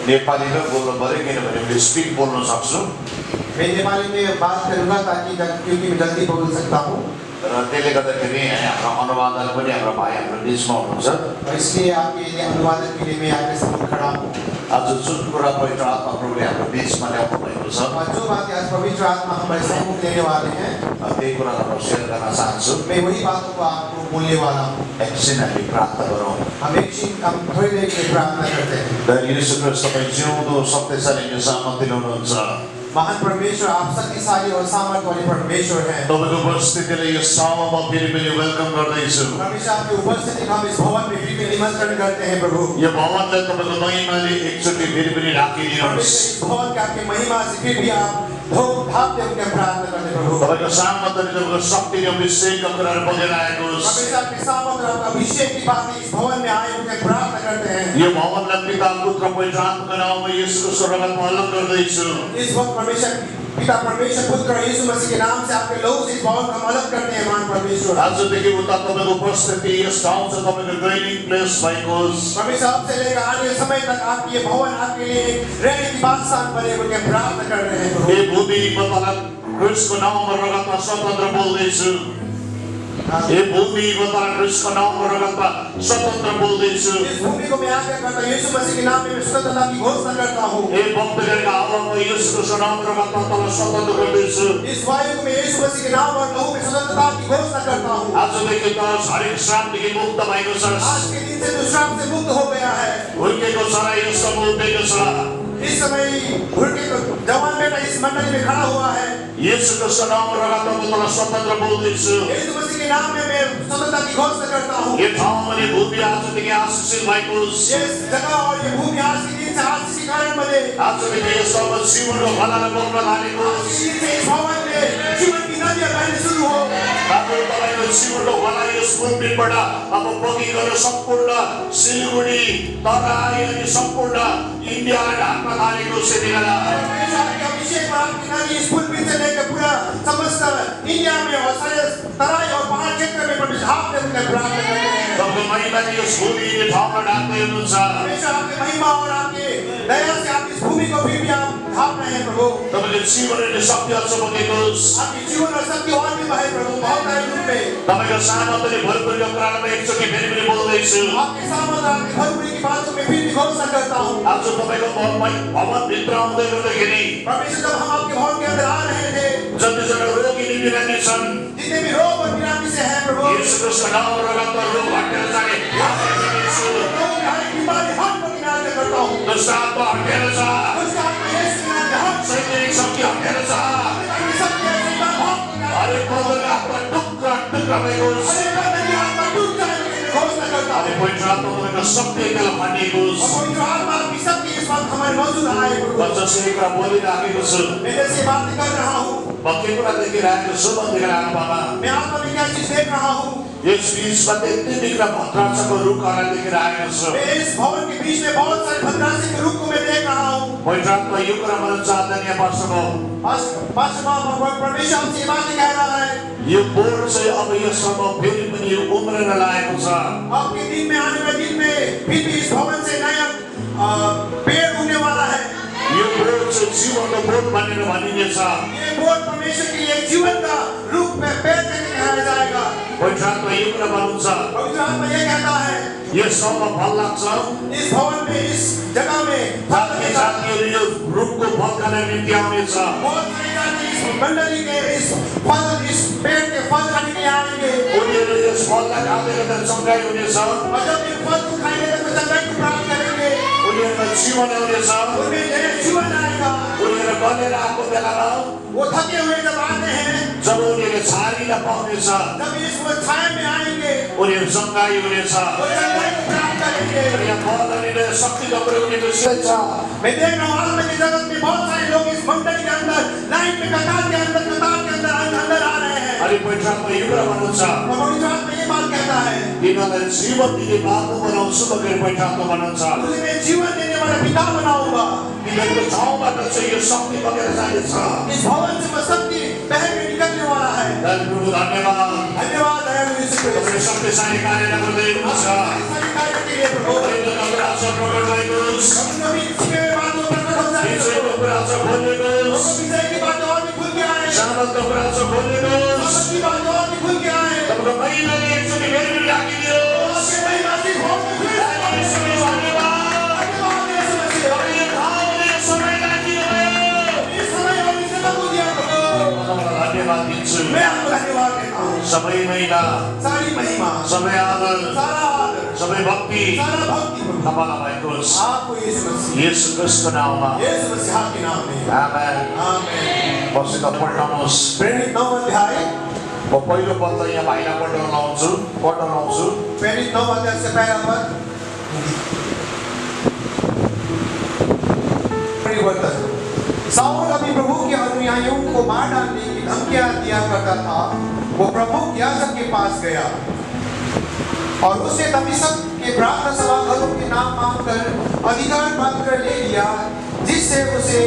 नेपालीमा बोल्नु पर्यो किनभने मैले स्पिड बोल्न सक्छु मैं नेपाली में बात करूंगा ताकि क्योंकि मैं जल्दी बोल सकता हूँ र त्यसले गर्दाखेरि हाम्रो अनुवादक पनि हाम्रो भाइ हाम्रो बिचमा हुनुहुन्छ और इसलिए आपके लिए अनुवादक के लिए मैं आपके सामने खड़ा हूँ आज जुन कुरा पवित्र आत्मा प्रभुले हाम्रो बिचमा ल्याउनु भएको छ और जो बात आज पवित्र आत्मा हमारे सम्मुख लेने वाले हैं त्यही कुरालाई म सेयर गर्न चाहन्छु मैं वही बातों को आपको बोलने वाला हूँ एकछिन हामी प्रार्थना गरौँ हम थोड़ी देर के लिए प्रार्थना करते हैं धन्य यीशु ख्रीष्ट तपाईँ जिउँदो शक्तिशाली निशामती हुनुहुन्छ महान परमेश्वर आप शक्तिशाली और सामर्थ वाले परमेश्वर हैं तपाईँको उपस्थितिले यो ठाउँमा फेरि पनि वेलकम गर्दैछु परमेश्वर आपकी उपस्थिति हम इस भवन में फिर भी निमंत्रण करते हैं प्रभु यो भवनलाई तपाईँको महिमाले एकचोटि फेरि पनि राखिदिनुहोस् इस भवन के आपकी महिमा से फिर भी आप भाव उनके प्रार्थना करते प्रभु तपाईँको सामर्थ्य तपाईँको शक्ति अभिषेकका कुराहरू बगेर आएको होस् परमेश्वर आपके सामर्थ और आपका अभिषेक की बातें इस भवन में आए उनके प्रार्थना करते हैं यो भवनलाई पिता पुत्र पवित्र आत्माको नाममा यीशुको स्वरगतमा अलग गर्दैछु इस वक्त परमेश्वर पिता परमेश्वर पुत्र और यीशु मसीह के नाम से आपके लोग से इस भवन को हम अलग करते हैं महान परमेश्वर आजदेखि उता तपाईँको उपस्थिति यस ठाउँ चाहिँ तपाईँको ड्वेलिङ प्लेस भएको होस् परमेश्वर आपसे लेकर आने समय तक आपकी ये भवन आपके लिए रहने की बादशाह बने उनके प्रार्थना कर रहे हैं प्रभु यो भूमि म तलाई ख्रीष्टको नाममा रगतमा स्वतन्त्र बोल्दैछु यो भूमि म तलाई ख्रीष्टको नाममा रगतमा स्वतन्त्र बोल्दैछु इस भूमि को मैं आज्ञा करता हूँ यीशु मसीह के नाम में मैं स्वतंत्रता की घोषणा करता हूँ यो भक्तगणका हावामा यीशुको नाम रगतमा तलाई स्वतन्त्र गर्दैछु इस वायु को मैं यीशु मसीह के नाम और लहू में स्वतंत्रता की घोषणा करता हूँ आजदेखि त हरेक श्रापदेखि मुक्त भएको छ आज के दिन से जो श्राप से मुक्त हो गया है हुर्केको छ र यो सब उठेको छ इस समय भुड़के जवान बेटा इस मंडली में खड़ा हुआ है यीशुको नाम रगतमा तलाई स्वतन्त्र बोल्दैछु यीशु मसीह के नाम में मैं स्वतंत्रता की घोषणा करता हूँ यो ठाउँ अनि भूमि आजदेखि आशिषित भएको होस् ये जगह और ये भूमि आज के दिन से आशीष के कारण बने आजदेखि यो सब जीवनको फललाई बोक्न थालेको आज के दिन से इस भवन में जीवन की नदियाँ बहने शुरू हो तपाईँ तपाईँको जीवनको फललाई यस भूमिबाट अब बगिकन सम्पूर्ण सिलगढी तराई अनि सम्पूर्ण इन्डियालाई ढाक्न थालेको छ तिनीहरू परमेश्वर के अभिषेक पर आपकी नदी इस पुल से लेकर पूरा समस्त इंडिया में और सारे तराई और पहाड़ क्षेत्र में परमेश्वर आपने उनका प्रार्थना करते हैं तपाईँको महिमाले यस भूमि यो ठाउँमा ढाक्दै हुनुहुन्छ परमेश्वर आपके महिमा और आपके दया से आप इस भूमि को फिर भी आप ढाप रहे हैं प्रभु तपाईँको जीवन अनि शक्ति अझ बगेको होस् आपकी जीवन और शक्ति और भी बहे प्रभु बहुत सारे रूप में तपाईँको सामर्थ्यले भरपुरको कुरामा एकचोटि फेरि पनि बोल्दैछु आपके सामर्थ आपकी भरपूरी की बातों में फिर भी घोषणा करता हूँ आज तपाईँको भवनभित्र आउँदै गर्दाखेरि परमेश्वर जब हम आपके भवन के अंदर आ रहे थे जतिजना रोगी बिरामी छन् जितने भी रोग और बीमारी से हैं प्रभु यीशु ख्रीष्टको नाम रगतमा रोग हटेर जाने हर बीमारी हट पर किनारे करता हूँ दुष्ट आत्मा हटेर जा उसका आपके यीशु के नाम में हट सैनिक शक्ति हटेर जा ताकि सब के संतान हट हरेक बदलले आत्मा टुक्रा टुक्रा भएको होस् अरे बंदे की आत्मा टूट जाए घोषणा करता हूँ अनि पवित्र आत्मा तपाईँको शक्ति त्यसलाई फाँडिएको होस् और पवित्र आत्मा की शक्ति इस वक्त हमारे मौजूद आए प्रभु म जसरी कुरा बोलिराखेको छु मैं जैसे बातें कर रहा हूँ म के कुरा देखिरहेको छु भन्दिएर आत्मामा मैं आत्मा में क्या चीज देख रहा हूँ यस बिचमा त्यति बिग्रा भद्राक्षको रुखहरूलाई देखिरहेको छु मैं इस भवन के बीच में बहुत सारे भद्रासी के रूप को मैं देख रहा हूँ पवित्र आत्मा यो कुरा भन्न चाहँदैन यहाँ वर्षको परमेश्वर हमसे ये बातें कह रहा है यो बोर्ड चाहिँ अब यसमा फेरि पनि यो उम्रन लागेको छ आपके दिन में आने वाले दिन में फिर भी इस भवन से नया पेड़ उगने वाला है यो बोर्ड चाहिँ जीवनको बोर्ड भनेर भनिनेछ ये बोर्ड परमेश्वर के लिए जीवन का रूप में पेड़ करके कहा जाएगा पवित्र आत्मा यो कुरा भन्नुहुन्छ पवित्र आत्मा ये कहता है यस ठाउँमा फल लाग्छ इस भवन में इस जगह में जाति जातिहरू यो रुखको फलका निम्ति आउनेछ बहुत सारे जाति इस मंडली के इस पेड़ के फल खाने के लिए आएंगे उनीहरू यस फललाई खाँदै गर्दा चङ्गाइ हुनेछ और जब ये फल को खाएंगे तो चंगाई को प्राप्त करेंगे उनीहरूमा जीवन आउनेछ उनमें नया जीवन आएगा उनीहरू गलेर आएको बेलामा वो थके हुए जब आते हैं जब उनीहरूले छारीलाई पाउनेछ जब इस छाया में आएंगे उनीहरू चङ्गाइ हुनेछ वो चंगाई को प्राप्त करेंगे यहाँ फल अनि शक्तिका प्रयोग उनीहरू छ मैं देख रहा हूँ आज के जगत में बहुत सारे लोग इस मंडली के अंदर लाइन में कतार के अंदर अंदर आ रहे हैं अनि पवित्र आत्मा यो कुरा भन्नुहुन्छ और पवित्र आत्मा ये बात कहता है तिनीहरूलाई जीवन दिने बाबु बनाउँछु भनेर पवित्र आत्मा भन्नुहुन्छ तुझे मैं जीवन देने वाला पिता बनाऊंगा तिनीहरूको ठाउँबाट चाहिँ यो शक्ति बगेर जानेछ इस भवन से वह शक्ति बह के निकलने वाला है प्रभु धन्यवाद धन्यवाद दयालु यीशु क्रिस्ट तपाईँले शक्तिशाली कार्य गर्दै हुनुहुन्छ सारी कार्य के लिए प्रभु प्रकट भएको कभी कभी सबै महिमा, सारी महिमा, सबै आदर, सारा आदर, सबै भक्ति सारा भक्ति प्रभु तपाईँलाई भएको होस्। आपको यीशु मसीह यीशु ख्रीष्टको नाममा यीशु मसीह के नाम में आमेन। आमेन। बसेर पढ्नुहोस्। प्रेरित 9 अध्याय म पहिलो पद त यहाँ भाइलाई पढ्न लाउँछु। प्रेरित 9 अध्याय से पहला पद परिवर्तन। साउल अपने प्रभु के अनुयायियों को मार डालने की धमकियां दिया करता था। वो प्रमुख याजक के पास गया और उसे दमिश्क के प्रार्थना सभाघरों के नाम मांगकर अधिकार प्राप्त कर ले लिया, जिससे उसे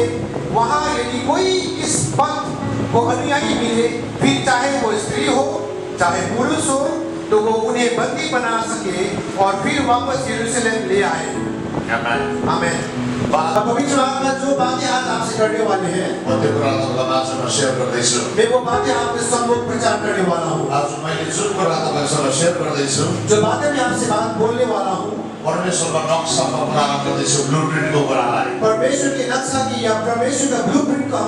वहां यदि कोई इस पंथ को अनुयायी मिले, फिर चाहे वो स्त्री हो चाहे पुरुष हो, तो वो उन्हें बंदी बना सके और फिर वापस यरूशलेम ले आए। आमेन। आमेन। पवित्र आत्मा जो बातें आज आपसे करने वाले हैं, म त्यो कुरा तपाईँलाई माझमा सेयर गर्दैछु। मैं वो बातें आपके सम्मुख प्रचार करने वाला हूँ। आज मैले जुन कुरा तपाईँसँग सेयर गर्दैछु, जो बातें मैं आपसे बात बोलने वाला हूँ, परमेश्वरको नक्साको कुरा गर्दैछु, ब्लुप्रिन्टको कुरालाई। परमेश्वर के नक्शा की या परमेश्वर का ब्लूप्रिंट का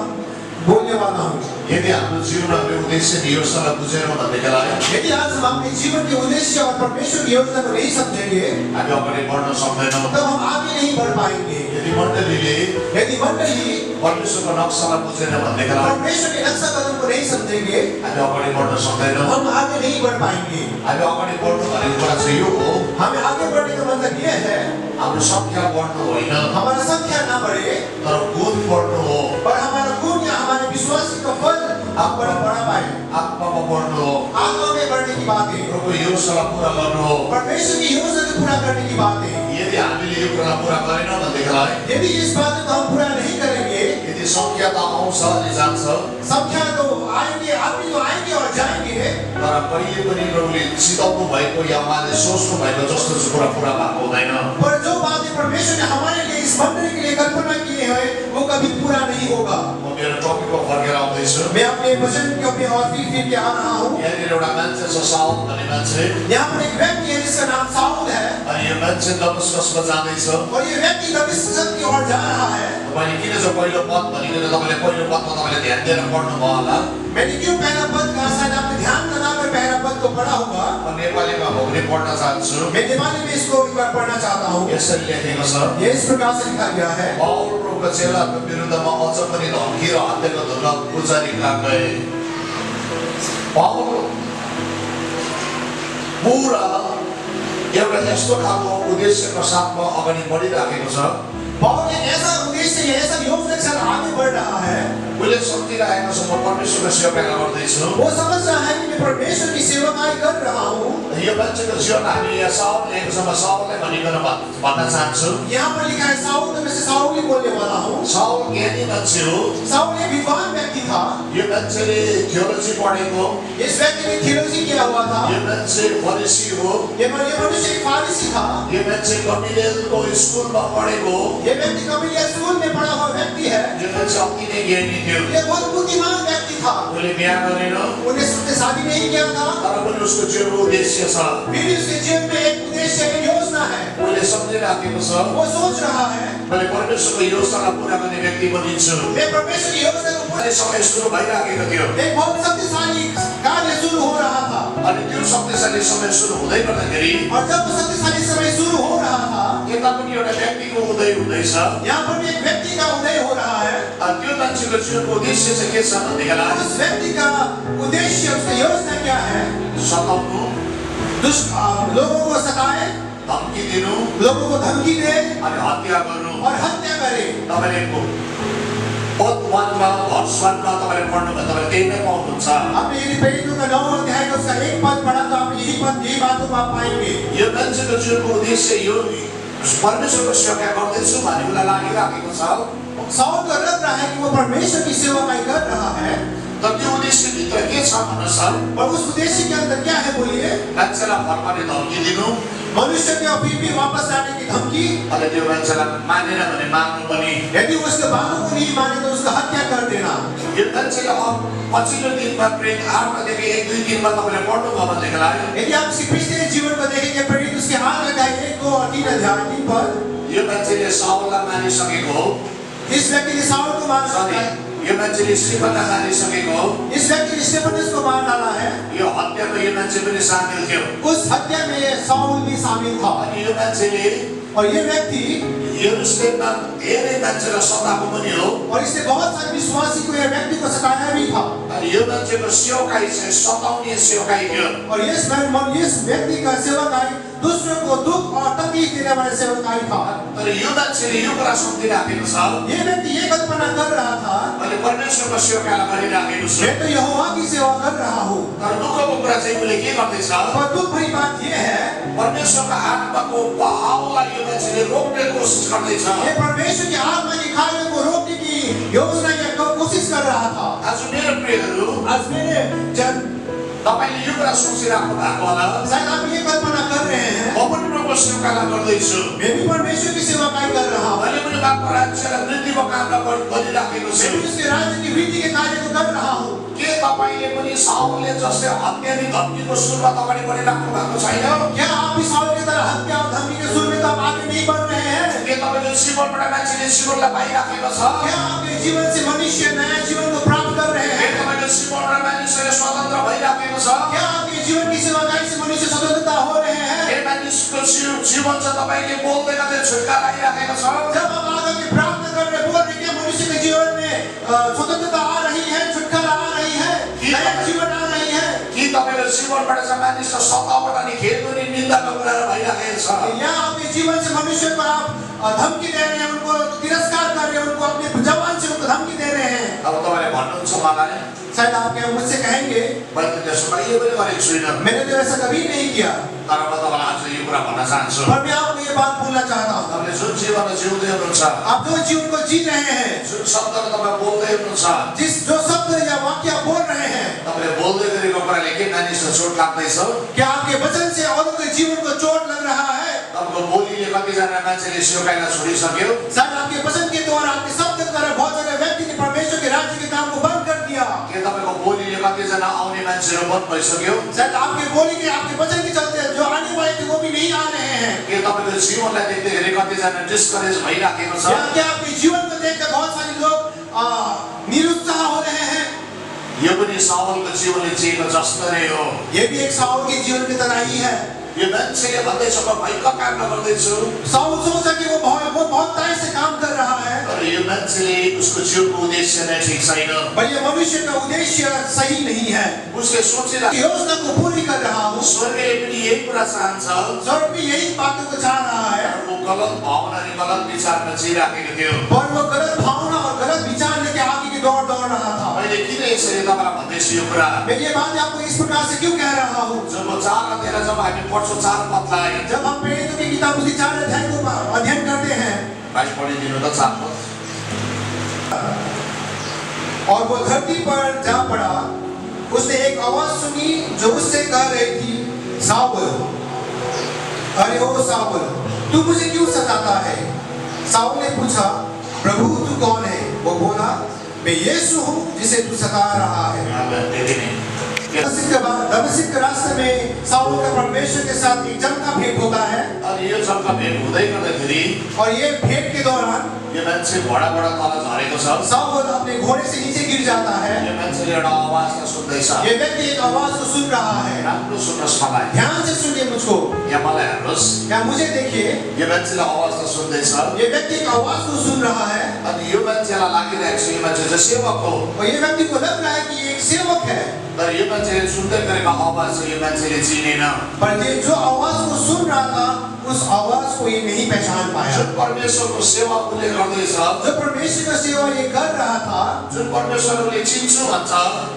बोलने वाला हूँ। यदि हाम्रो जीवनको उद्देश्य योजना बुझेर भन्दैलाई यदि आज हम अपने जीवन के उद्देश्य और परमेश्वर की योजना को नहीं समझेंगे, हामी अगाडि बढ्न सक्दैनौँ। तब हम आगे नहीं बढ़ पाएंगे। यदि मण्डलीले यदि मंडली परमेश्वरको नक्सालाई बुझेर भन्दैलाई परमेश्वर के नक्शा कदम को नहीं समझेंगे, हामी अगाडि बढ्न सक्दैनौँ। हम आगे नहीं बढ़ पाएंगे। हामी अगाडि बढ्नु भनेको कुरा चाहिँ यो हो, हमें आगे बढ़ने का मतलब ये है, हाम्रो संख्या बढ्नु होइन, हमारा संख्या ना बढ़े, तर गुण बढ्नु हो। पर हमारा गुण या हमारे विश्वास का फल आप बढ़ा पाए। आत्मामा बढ्नु हो, आत्मा में बढ़ने की बात है, प्रभु योजना पुरा गर्नु हो। परमेश्वर की योजना को पूरा करने की बात है। यदि हामीले यो कुरा पुरा गरेनौँ भनेदेखिलाई यदि इस बात को हम पूरा नहीं करेंगे, यदि संख्या त आउँछ अनि जान्छ, संख्या तो आएंगे, आदमी तो आएंगे और जाएंगे, तर कहिले पनि प्रभुले सिकाउनु भएको या उहाँले सोच्नु भएको जस्तो चाहिँ कुरा पुरा भएको हुँदैन। पर जो बातें परमेश्वर ने हमारे लिए इस मंडली के लिए कल्पना की है, वो कभी पूरा नहीं होगा। म मेरो टपिकमा फर्केर आउँदैछु। मैं अपने वचन के ऊपर और फिर के आ रहा हूँ। यहाँनिर एउटा मान्छे छ साउल भन्ने मान्छे, यहाँ पर एक व्यक्ति है जिसका नाम साउल है, अनि यो मान्छे दमस्कसमा जाँदैछ। और ये व्यक्ति दमिश्क की ओर जा रहा है। तपाईँले किन चाहिँ पहिलो पद भनिकन तपाईँले पहिलो पदमा तपाईँले ध्यान दिएर पढ्नु भयो होला। मैंने क्यों पहला पद कहा, शायद आपने ध्यान लगाकर पहला पद को पढ़ा होगा। म नेपालीमा हो भने पढ्न चाहन्छु। मैं नेपाली में इसको एक बार पढ़ना चाहता हूँ। यसरी लेखेको छ, ये इस प्रकार से लिखा गया है, पाउल प्रभुको चेलाको विरुद्धमा अझ पनि धम्की र हत्याको धुन पुजारी कहाँ गए। पाउल पुरा एउटा यस्तो खालको उद्देश्यको साथमा अगाडि बढिराखेको छ। पौल एक ऐसा उद्देश्य, ऐसा योजना के साथ आगे बढ़ रहा है। उसले सम्झिरहेको छ, म परमेश्वरको सेवा गर्दैछु। वो समझ रहा है कि मैं परमेश्वर की सेवाकाई कर रहा हूँ। यो मान्छेको जीवन हामी यहाँ साउल लिएको छ, म साउललाई भनिकन भन्न चाहन्छु। यहाँ पर लिखा है साउल, तो मैं से साउल ही बोलने वाला हूँ। साउल ज्ञानी मान्छे हो। साउल एक विद्वान व्यक्ति था। यो मान्छेले थियोलोजी पढेको, इस व्यक्ति ने थियोलॉजी किया हुआ था। यो मान्छे फरिसी हो। ये मनुष्य एक फारिसी था। यो मान्छे गमलिएलको स्कुलमा पढेको। ये व्यक्ति कबीलिया स्कूल में पढ़ा हुआ व्यक्ति है। यो मान्छे अति नै ज्ञानी थियो। ये बहुत बुद्धिमान व्यक्ति था। उसले बिहा गरेन, उन्हें शादी नहीं किया था, तर पनि उसको जीवनको उद्देश्य छ। फिर भी उसके जीवन में एक उद्देश्य, एक योजना है। उसले सम्झिराखेको छ, वो सोच रहा है, मैले परमेश्वरको योजनालाई पुरा गर्ने व्यक्ति बनिन्छु। मैं परमेश्वर की योजना को पूरा। अनि समय सुरु भइराखेको थियो, एक बहुत शक्तिशाली कार्य शुरू हो रहा था, अनि त्यो शक्तिशाली समय सुरु हुँदै गर्दाखेरि और जब वो शक्तिशाली समय शुरू हो रहा था, यता पनि एउटा व्यक्तिको उदय हुँदैछ। यहाँ पर भी एक व्यक्ति का उदय हो रहा है। अनि त्यो मान्छेको जीवनको उद्देश्य चाहिँ के छ भन्देखिलाई उस व्यक्ति का उद्देश्य, उसका योजना क्या है? सताउनु, लोगों को सताए, धम्की दिनु, लोगों को धमकी दे अनि हत्या गर्नु। और हत्या करे। तपाईँले पद 1मा भर्स 1मा तपाईँले पढ्नुभयो, तपाईँले त्यही नै पाउनुहुन्छ। आपने यदि प्रेरितों का 9 अध्याय का उसका एक पद पढ़ा, तो आप यही बातों को आप पाएंगे। यो मान्छेको जीवनको उद्देश्य यो परमेश्वरको सेवा गर्दैछु भन्ने कुरा लागिराखेको छ। साउल को लग रहा है कि वो परमेश्वर की सेवा कर रहा है, तर त्यो उद्देश्यभित्र के छ भन्नुहोस्, और उस उद्देश्य के अंदर क्या है बोलिए? मान्छेलाई फर्काउने धम्की दिनु, मनुष्य के फिर भी वापस आने की धमकी, अनि त्यो मान्छेलाई मानेन भने मार्नु पनि। यदि उसके बातों को नहीं माने तो उसका हत्या कर देना। यो मान्छेले पछिल्लो दिनमा प्रेरित 8मादेखि 1-2 दिनमा तपाईँले पढ्नुभयो भनेदेखिलाई यदि आप उसके पिछले जीवन को देखेंगे, प्रेरित उसके 8 अध्याय 1, 2 और 3 अध्याय 3 पद, यो मान्छेले साउललाई मानिसकेको हो। इस व्यक्ति ने साउल को मार सरी, दिया। यो मान्छेले स्टिफनलाई मारिसकेको हो। इस व्यक्ति ने स्टेफनस को मार डाला है। यो हत्यामा यो मान्छे पनि सामेल थियो। उस हत्या में साउल भी शामिल था। अनि यो मान्छेले और ये व्यक्ति यरुशलेममा धेरै मान्छेलाई सताएको पनि हो। और इसने बहुत सारे विश्वासी को यह व्यक्ति को सताया भी था। अनि यो मान्छेको सेवकाई चाहिँ सताउने सेवकाई थियो। और इस व्यक्ति का सेवकाई दूसरों को दुख और तकलीफ देने वाला सेवकाई था। तर यो मान्छेले यो कुरा सम्झिराखेको छ, ये व्यक्ति ये कल्पना कर रहा था, मैले परमेश्वरको सेवकालाई गरिराखेको छु। मैं तो यहोवा की सेवा कर रहा हूँ। तर दुःखको कुरा चाहिँ उसले के गर्दैछ, पर दुख भरी बात ये है, परमेश्वरको आत्माको बहावलाई यो मान्छेले रोक्ने कोसिस गर्दैछ। ये परमेश्वर की आत्मा की कार्य को रोकने की योजना या कोशिश कर रहा था। आज मेरो प्रियहरू, आज मेरे जन तपाईले यो कुरा सोचिराख्नु भएको होला, शायद आप ये कल्पना कर रहे हैं, म पनि प्रभुको सेवकालाई गर्दैछु, मैं भी परमेश्वर की सेवा कर रहा हूँ, मैले पनि बापको राज्यलाई वृद्धिको काम गरिराखेको छु। मैं भी उसके राज्य की वृद्धि के कार्य को कर रहा हूँ। के तपाईले पनि साउलले जस्तै हत्या अनि धम्कीको सुरमा तपाईले बढिराख्नु भएको छैन? क्या आप इस साउल की तरह हत्या और धमकी के सुर में तो आप आगे नहीं बढ़ रहे हैं? के तपाईले जीवनबाट मान्छेले जीवनलाई पाइराखेको छ? क्या आपके जीवन से मनुष्य नया जीवन को प्राप्त कर रहे के हैं? तपाईले जीवनबाट मानिसहरू स्वतन्त्र भइराखेको छ? क्या आपके जीवन की सेवाकाई से मनुष्य स्वतंत्रता हो रहे हैं? के मानिसको जीवन चाहिँ तपाईले बोल्दै गर्दै छुटकारा आइराखेको छ? जब आप आगे की प्राप्त कर रहे बोल रहे, क्या मनुष्य के जीवन में स्वतंत्रता आ रही है, छुटकारा आ रही है, नया जीवन आ रही है? कि तपाईले जीवनबाट चाहिँ मानिसको सतावट अनि खेदुनी निन्दाको कुराहरू भइराखेको छ? या आपके जीवन से मनुष्य को आप धमकी दे रहे हैं, उनको तिरस्कार कर रहे हैं, उनको अपने जवान से उनको धमकी दे रहे हैं? अब तपाईले भन्नुहुन्छ मलाई, शायद आप क्या मुझसे कहेंगे, मैले त त्यसो कहिले पनि गरेको छुइनँ, मैंने तो ऐसा कभी नहीं किया। तर म तपाईँलाई आज यो कुरा भन्न चाहन्छु, पर मैं आपको ये बात बोलना चाहता हूँ, तपाईँले जुन जीवन जिउँदै हुनुहुन्छ, आप जो जीवन को जी रहे हैं, जुन शब्दहरू तपाईँ बोल्दै हुनुहुन्छ, जो शब्द या वाक्य आप बोल रहे हैं, तपाईँले बोल्दै गरेको कुराले के मानिसलाई चोट लाग्दैछ? क्या आपके वचन से औरों के जीवन को चोट लग रहा है? तपाईँको बोलीले कतिजना मान्छेले सेवकाईलाई छोडिसक्यो? शायद आपके वचन के द्वारा, आपके शब्द के द्वारा बहुत सारे व्यक्ति ने परमेश्वर के राज्य के काम को बंद कर दिया। के तपाईँको बोलीले कतिजना आउने मान्छेहरू बन्द भइसक्यो? शायद आपके बोली के, आपके वचन के चलते जो आने वाले थे वो भी नहीं आ रहे हैं। के तपाईँको जीवनलाई देख्दाखेरि कतिजना डिस्करेज भइराखेको छ? या क्या आपके जीवन को देखकर बहुत सारे लोग निरुत्साह हो रहे हैं? यो पनि साउलको जीवनले जिएको जस्तै हो। ये भी एक साउल के जीवन की तरह ही है। यो मान्छेले भन्दैछ म भयङ्कर काम नगर्दैछु, साउल सोचा कि वो बहुत तय से काम कर रहा है, तर यो मान्छेले उसको जीवनको उद्देश्य नै ठिक छैन। पर ये मनुष्य का उद्देश्य सही नहीं है। उसले सोचिरहेको योजना को पूरी कर रहा हूँ, स्वर्गले पनि यही कुरा चाहन्छ, स्वर्ग भी यही बातों को चाह रहा है, वो गलत भावना अनि गलत विचारमा जिइराखेको थियो। पर वो गलत भावना और गलत विचार लेके आगे की दौड़ रहा था। मैले किन यसरी तपाईँलाई भन्दैछु यो कुरा? मैं ये बात आपको इस प्रकार से क्यों कह रहा हूँ? जब 4 अध्याय जब हामी पढ्छौँ 4 पदलाई, जब हम प्रेरितों की किताब उसकी 4 अध्याय को अध्ययन करते हैं, भाइ पढिदिनु त 4 पद। और वो धरती पर जा पड़ा, उसने एक आवाज सुनी जो उससे कह रही थी, साउल, अरे ओ साउल, तू मुझे क्यों सताता है? साउल ने पूछा, प्रभु तू कौन है? वो बोला, मैं यीशु हूँ जिसे तू सता रहा है। दमिश्क के रास्ते में साउल का परमेश्वर के साथ एक जंग का भेंट होता है, अनि यो जग्गा भेट हुँदै गर्दाखेरि और ये भेंट के दौरान यो मान्छे घोडाबाट तल झरेको छ। साउल अपने घोड़े से नीचे गिर जाता है। यो मान्छेले एउटा आवाजलाई सुन्दैछ। ये व्यक्ति एक आवाज को सुन रहा है। राम्रो सुन्नुहोस् मलाई, ध्यान से सुनिए मुझको, यहाँ मलाई हेर्नुहोस्। या मुझे देखिए, यो मान्छेले आवाजलाई सुन्दैछ, ये व्यक्ति एक आवाज को सुन रहा है, अनि यो मान्छेलाई लागिरहेको छ यो मान्छे चाहिँ सेवक हो। और ये व्यक्ति को लग रहा है कि ये एक सेवक है, तर यो मान्छेले सुन्दै गरेको आवाज चाहिँ यो मान्छेले चिनेन। पर ये जो आवाज को सुन रहा था, उस आवाज को ये नहीं पहचान पाया। जुन परमेश्वरको सेवा उसले गर्दैछ, जो परमेश्वर का सेवा ये कर रहा था, जुन परमेश्वरले चिन्छु भन्छ,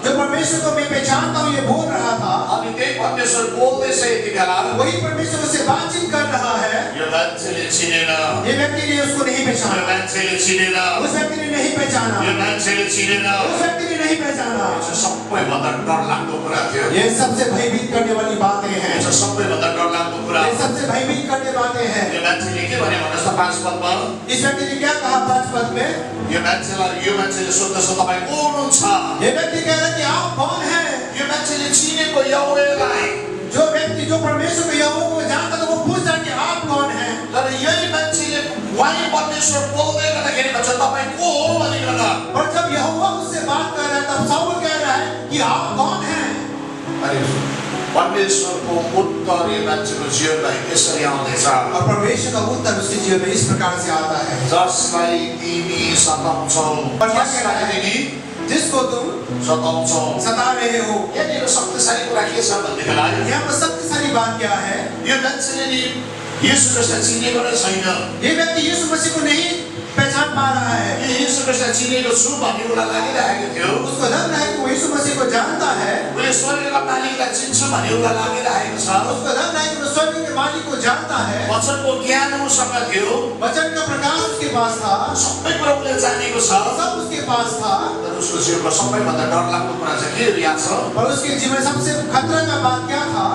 जो परमेश्वर को मैं पहचानता हूँ ये बोल रहा था, अनि त्यही परमेश्वर बोल्दैछ यति बेला, वही परमेश्वर से बातचीत कर रहा है, यो मान्छेले चिनेन। ये व्यक्ति ने उसको नहीं यो पहचाना, मान्छेले चिनेन। उस व्यक्ति ने नहीं पहचाना, यो मान्छेले चिनेन। उस व्यक्ति ने नहीं पहचाना। यो चाहिँ सबैभन्दा डरलाग्दो कुरा थियो। ये सबसे भयभीत करने वाली बातें हैं, यो चाहिँ सबैभन्दा डरलाग्दो कुरा। ये सबसे भयभीत करने बातें हैं। यो मान्छेले के भने भन्नुहोस् त 5 पदमा? इस व्यक्ति ने क्या कहा 5 पद में? यो मान्छेले सोध्दैछ तपाईँ को हुनुहुन्छ? ये व्यक्ति कह रहा है कि आप कौन हैं? यो मान्छेले चिनेको यहोवालाई, जो व्यक्ति जो परमेश्वर को यहोवा को जानता था, वो पूछ रहा है कि आप कौन हैं? तर यही मान्छेले उहाँ परमेश्वर बोल्दै गर्दाखेरि भन्छ तपाईँ को हो भनिकन और जब यहोवा उससे बात कर रहा है तब शाऊल कह रहा है कि आप कौन हैं? अनि परमेश्वरको उत्तर यो मान्छेको जीवनमा यसरी आउँदैछ, और परमेश्वर का उत्तर उसके जीवन में इस प्रकार से आता है, जसलाई तिमी सताउँछौ, और क्या कह रहा जसलाई है? तिमी जिसको तुम सताउँछौ। सता रहे हो। यहाँनिर शक्तिशाली कुरा के छ भन्देखिलाई यहाँ पर शक्तिशाली बात क्या है? यो मान्छेले नि येशू ख्रीष्टलाई चिनेको नै छैन। ये व्यक्ति यीशु मसीह को नहीं पहचान पा रहा है। यो येशू ख्रीष्टलाई चिनेको छु भन्ने उसलाई लागिरहेको थियो। उसको लग रहा है कि वो यीशु मसीह को जानता है। उसले स्वर्गका मालिकलाई चिन्छ भन्ने उसलाई लागिरहेको छ। उसको लग रहा है कि वो स्वर्ग के मालिक को जानता है। वचनको ज्ञान उसँग थियो, वचन का प्रकाश उसके पास था, सबै कुरा उसले जानेको छ। सब उसके पास था। तर उसको जीवनमा सबैभन्दा डरलाग्दो कुरा चाहिँ के याद छ? और उसके जीवन में सबसे खतरा का बात क्या था?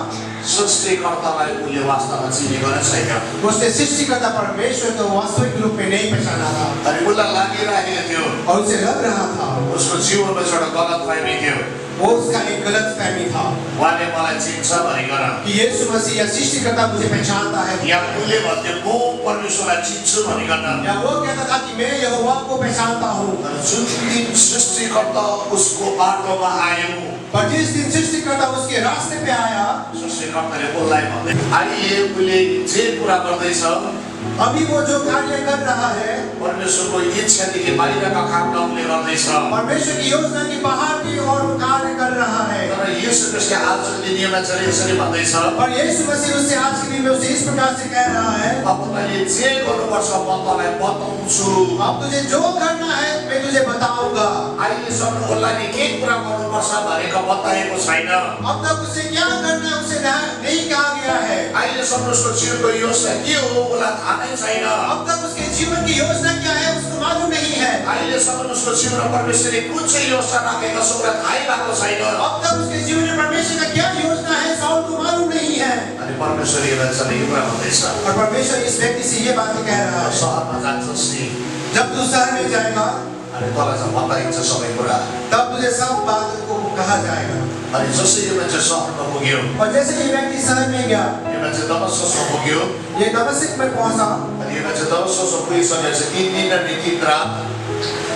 सृष्टिकर्तालाई उसले वास्तवमा चिनेको नै छैन। उसने सृष्टिकर्ता परमेश्वर को वास्तविक रूप में नहीं पहचाना था। अनि उसलाई लागिरहेको थियो और उसे लग रहा था उसको जीवनमा एउटा गलतफहमी थियो। वो उसका एक गलत फहमी था उहाँले मलाई चिन्छ भनिकन कि यीशु मसीह या सृष्टिकर्ता मुझे पहचानता है, या उसले भन्थ्यो म परमेश्वरलाई चिन्छु भनिकन। या वो कहता था कि मैं यहोवा को पहचानता हूँ। तर जुन दिन सृष्टिकर्ता उसको बाटोमा आयो, पर जिस दिन सृष्टिकर्ता उसके रास्ते पे आया, सृष्टिकर्ताले उसलाई भन्दै अहिले उसले जे कुरा गर्दैछ अभी वो जो कार्य कर रहा है परमेश्वरको इच्छादेखि बाहिरका काम उसले गर्दैछ। परमेश्वर की योजना की बाहर की ओर वो कार्य कर रहा है। तर येशू ख्रीष्टले आजको दिन यो मान्छेले यसरी भन्दैछ, और यीशु मसीह उससे आज के दिन में उसे इस प्रकार से कह रहा है, अब तैँले जे गर्नुपर्छ म तँलाई बताउँछु। अब तुझे जो करना है मैं तुझे बताऊंगा। अहिलेसम्म उसलाई नि के कुरा गर्नुपर्छ भनेको बताएको छैन। अब तक उसे क्या करना है उसे नहीं कहा गया है। अहिलेसम्म उसको जीवनको योजना के हो उसलाई थाहा नै छैन। अब तक उसके जीवन की योजना क्या है उसको मालूम नहीं है। अहिलेसम्म उसको जीवनमा परमेश्वरले कुन चाहिँ योजना राखेको छ उसलाई थाहै भएको छैन। अब तक उसके जीवन में परमेश्वर का क्या योजना है साउल को मालूम नहीं है। अनि परमेश्वर यो मान्छेले यो कुरा भन्दैछ, और परमेश्वर इस व्यक्ति से ये बात कह रहा है, सहरमा जान्छस् नि जब तू शहर में जाएगा अनि तँलाई चाहिँ बताइन्छ सबै कुरा। तब तुझे सब बात को कहा जाएगा। अनि जसै यो मान्छे सहरमा पुग्यो, और जैसे ये व्यक्ति शहर में गया, यो मान्छे दमस्कसमा पुग्यो। ये दमिश्क में पहुंचा। अनि यो मान्छे दमस्कसमा पुगिसकेपछि 3 दिन र 3 रात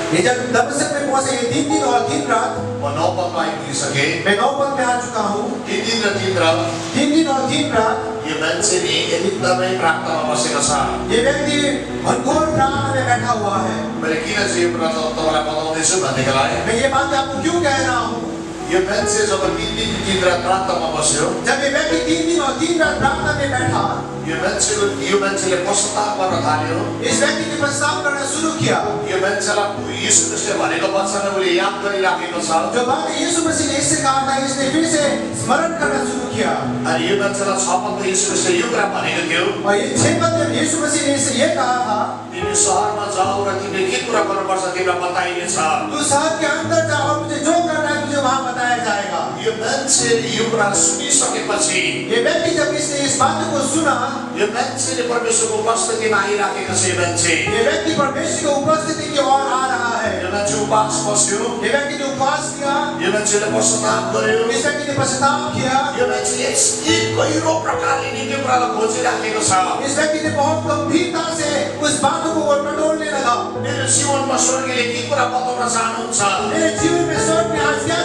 ये जब दमिश्क में पहुंचे, ये 3 दिन और 3 रात म 9 पदमा आइपुगिसके। मैं 9 पद में आ चुका हूँ। 3 दिन र 3 रात 3 दिन और 3 रात यो मान्छे नि एकदमै प्रार्थनामा बसेको छ। ये व्यक्ति घनघोर प्रार्थना में बैठा हुआ है। मैले किन चाहिँ यो कुरा तपाईँलाई बताउँदैछु भनेदेखिलाई मैं ये बात आपको क्यों कह रहा हूँ? यो मान्छे जब 3 दिन 3 रात प्रार्थनामा बस्यो, जब ये व्यक्ति 3 दिन और 3 रात प्रार्थना में बैठा, यो मान्छेले पश्चाताप गर्न थाल्यो। इस व्यक्ति ने प्रस्ताव करना शुरू किया। यो मान्छेलाई यीशु ख्रीष्टले भनेको वचन उसले याद गरिराखेको छ। जो बात यीशु मसीह ने इससे कहा था, इसने फिर से स्मरण करना शुरू किया। अनि यो मान्छेलाई 6 पदमा यीशु ख्रीष्टले यो कुरा भनेको थियो, और ये 6 पद में यीशु मसीह ने इससे ये कहा था, तिमी सहरमा जाऊ र तिमीले के कुरा गर्नुपर्छ तिमीलाई बताइनेछ। तू शहर के अंदर जा और मुझे जो करना है तुझे वहाँ बताया जाएगा। यो मान्छे यो कुरा सुनिसकेपछि ये व्यक्ति जब इसने इस बात को सुना, यो मान्छेले परमेश्वरको उपस्थितिमा आइराखेको छ। यो मान्छे ये व्यक्ति परमेश्वर की उपस्थिति की ओर आ रहा है। यो मान्छे उपवास बस्यो, ये व्यक्ति ने उपवास किया, यो मान्छेले पश्चाताप गर्यो, इस व्यक्ति ने पश्चाताप किया, यो मान्छेले एक गहिरो प्रकारले नि त्यो कुरालाई खोजिराखेको छ। इस व्यक्ति ने बहुत गंभीरता से उस बात को वो टटोलने लगा। मेरो जीवनमा स्वर्गले के कुरा बताउन चाहनुहुन्छ, मेरे जीवन में स्वर्ग में आज्ञा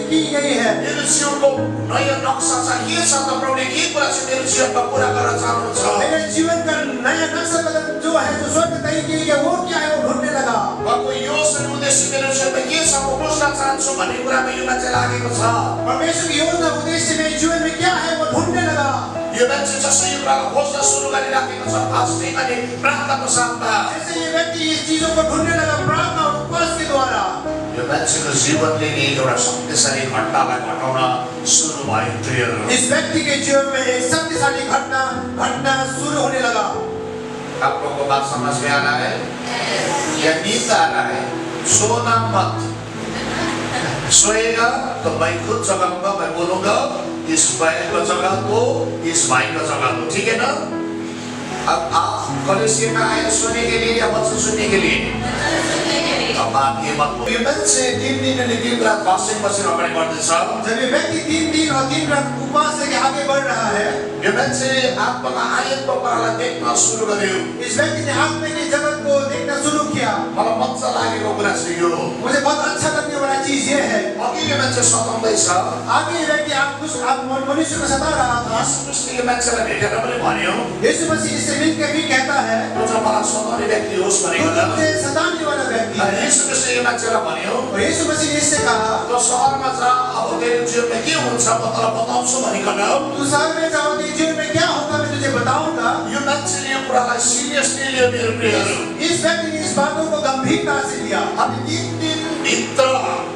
की गई है। मेरो जीवनको नयाँ नक्सा चाहिँ के छ त प्रभुले के कुरा चाहिँ मेरो जीवनमा पुरा गर्न चाहनुहुन्छ। मेरे जीवन का नया नक्शा कदम जो है, जो स्वर्ग तय की है, वो क्या है वो ढूंढने लगा। उहाँको योजना उद्देश्य मेरो जीवनमा के छ म बुझ्न चाहन्छु भन्ने कुरामा यो मान्छे लागेको छ। परमेश्वर की योजना उद्देश्य मेरे जीवन में क्या है वो ढूंढने लगा। यो मान्छे जसले यो कुरालाई खोज्न सुरु गरिराखेको छ फास्टिङ अनि प्रार्थनाको साथमा, जैसे ये व्यक्ति इस चीजों को ढूंढने लगा प्रार्थना और उपवास के द्वारा, यो मान्छेको जीवनले नि एउटा शक्तिशाली घटनालाई घटाउन सुरु भयो। प्रियहरू, इस व्यक्ति के जीवन में एक शक्तिशाली घटना शुरू होने लगा। आप लोगों को बात समझ में आ रहा है? या नींद आ रहा है? सोना मत। सोएगा तो मैं खुद जगाऊंगा, मैं बोलूंगा इस बहन को जगा दो, इस भाई को जगा दो, ठीक है ना? अब आप कलेसिया में आए सोने के लिए या वचन सुनने के लिए? अब आप ये मत बोलिए। ये मान्छे 3 दिन अनि 3 रात फास्टिङ बसेर अगाडि बढ्दैछ। जब ये व्यक्ति 3 दिन और 3 रात उपवास लेके आगे बढ़ रहा है, यो मान्छे आत्मामा आयतको कुरालाई देख्न सुरु गर्यो। इस व्यक्ति ने आत्मा के जगत को देखना शुरू किया। मलाई मजा लागेको कुरा चाहिँ यो हो। मुझे बहुत अच्छा लगने वाला चीज ये है, अघि यो मान्छे सताउँदैछ, आगे ये व्यक्ति आप मनुष्य को सता रहा था। यीशु ख्रीष्टले मान्छेलाई भेटेर पनि भन्यो, यीशु मसीह इससे मिलकर भी कहता है, "तँ चाहिँ मलाई सताउने व्यक्ति होस् तू भनेको मुझे सताने वाला व्यक्ति है। यीशु ख्रीष्टले यो मान्छेलाई भन्यो, और यीशु मसीह ने इससे कहा, "तँ सहरमा जा, अब तेरो जीवनमा के हुन्छ म तँलाई बताउँछु" भनिकन तू शहर में जाओ, तेरे जीवन में क्या होगा मैं तुझे बताऊंगा। यो मान्छेले यो कुरालाई सिरियसली लियो मेरो प्रियहरू। इस व्यक्ति ने इस बातों को गंभीरता से लिया अनि 3 दिनभित्र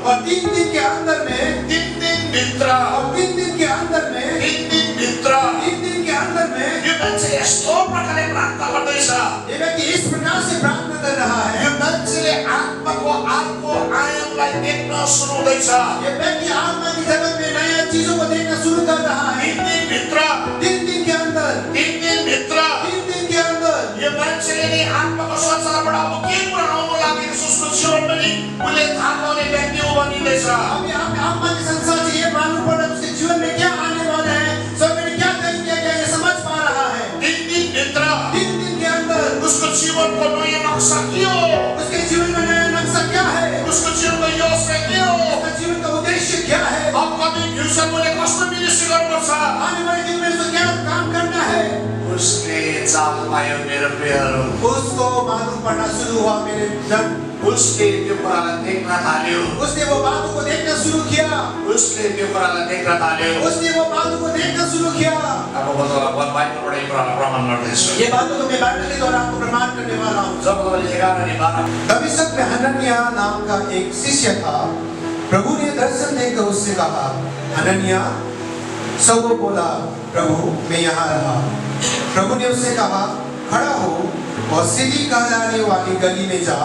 और 3 दिन के अंदर में 3 दिनभित्र 3 दिन के अंदर में 3 दिनभित्र 3 दिन के अंदर में यो मान्छे यस्तो प्रकारले प्रार्थना गर्दैछ। ये व्यक्ति इस प्रकार से प्रार्थना कर रहा है। यो मान्छेले आत्माको अर्को आयामलाई देख्न सुरु हुँदैछ। ये व्यक्ति आत्मा की जगत में नया चीजों को देखना शुरू कर रहा है। 3 दिनभित्र 3 दिन के अंदर 3 दिनभित्र 3 दिन के अंदर यो मान्छेले नि आत्माको संसारबाट अब के कुरा आउनु लागेको छ उसको जीवनमा नि उसले थाहा पाउने व्यक्ति हो भनिँदैछ। अभी आत्मा के संसार से ये मालूम पड़ रहा है उसके जीवन में क्या आने वाला है, स्वर्ग में क्या कहीं क्या क्या ये समझ पा रहा है। 3 दिनभित्र 3 दिन के अंदर उसको जीवनको नयाँ नक्सा के हो, उसके जीवन में नया नक्शा क्या है, उसको जीवनको योजना के हो, उसका जीवन का उद्देश्य क्या है, अब कति फ्युचर मैले कस्तो मिनिस्ट्री गर्नुपर्छ, आने वाले दिन में उसको क्या काम करना है, उसले चाल पायो मेरो प्रियहरू। उसको मालूम पड़ना शुरू हुआ मेरे जन। उसले त्यो कुरालाई देख्न थाल्यो, उसने वो बातों को देखना शुरू किया, उसले त्यो कुरालाई देख्न थाल्यो। उसने वो बातों को देखना शुरू किया। अब म तपाईँलाई बाइबलबाट यो कुरालाई प्रमाण गर्दैछु। ये बातों को मैं बाइबल के द्वारा आपको प्रमाण करने वाला हूँ। जब तपाईँले 11 अनि 12 दमिश्क में हनन्याह नाम का एक शिष्य था। प्रभु ने दर्शन देकर उससे कहा, हनन्याह। सो वो बोला, प्रभु मैं यहाँ रहा। प्रभु ने उससे कहा, खड़ा हो और सीधी कहलाने वाली गली में जा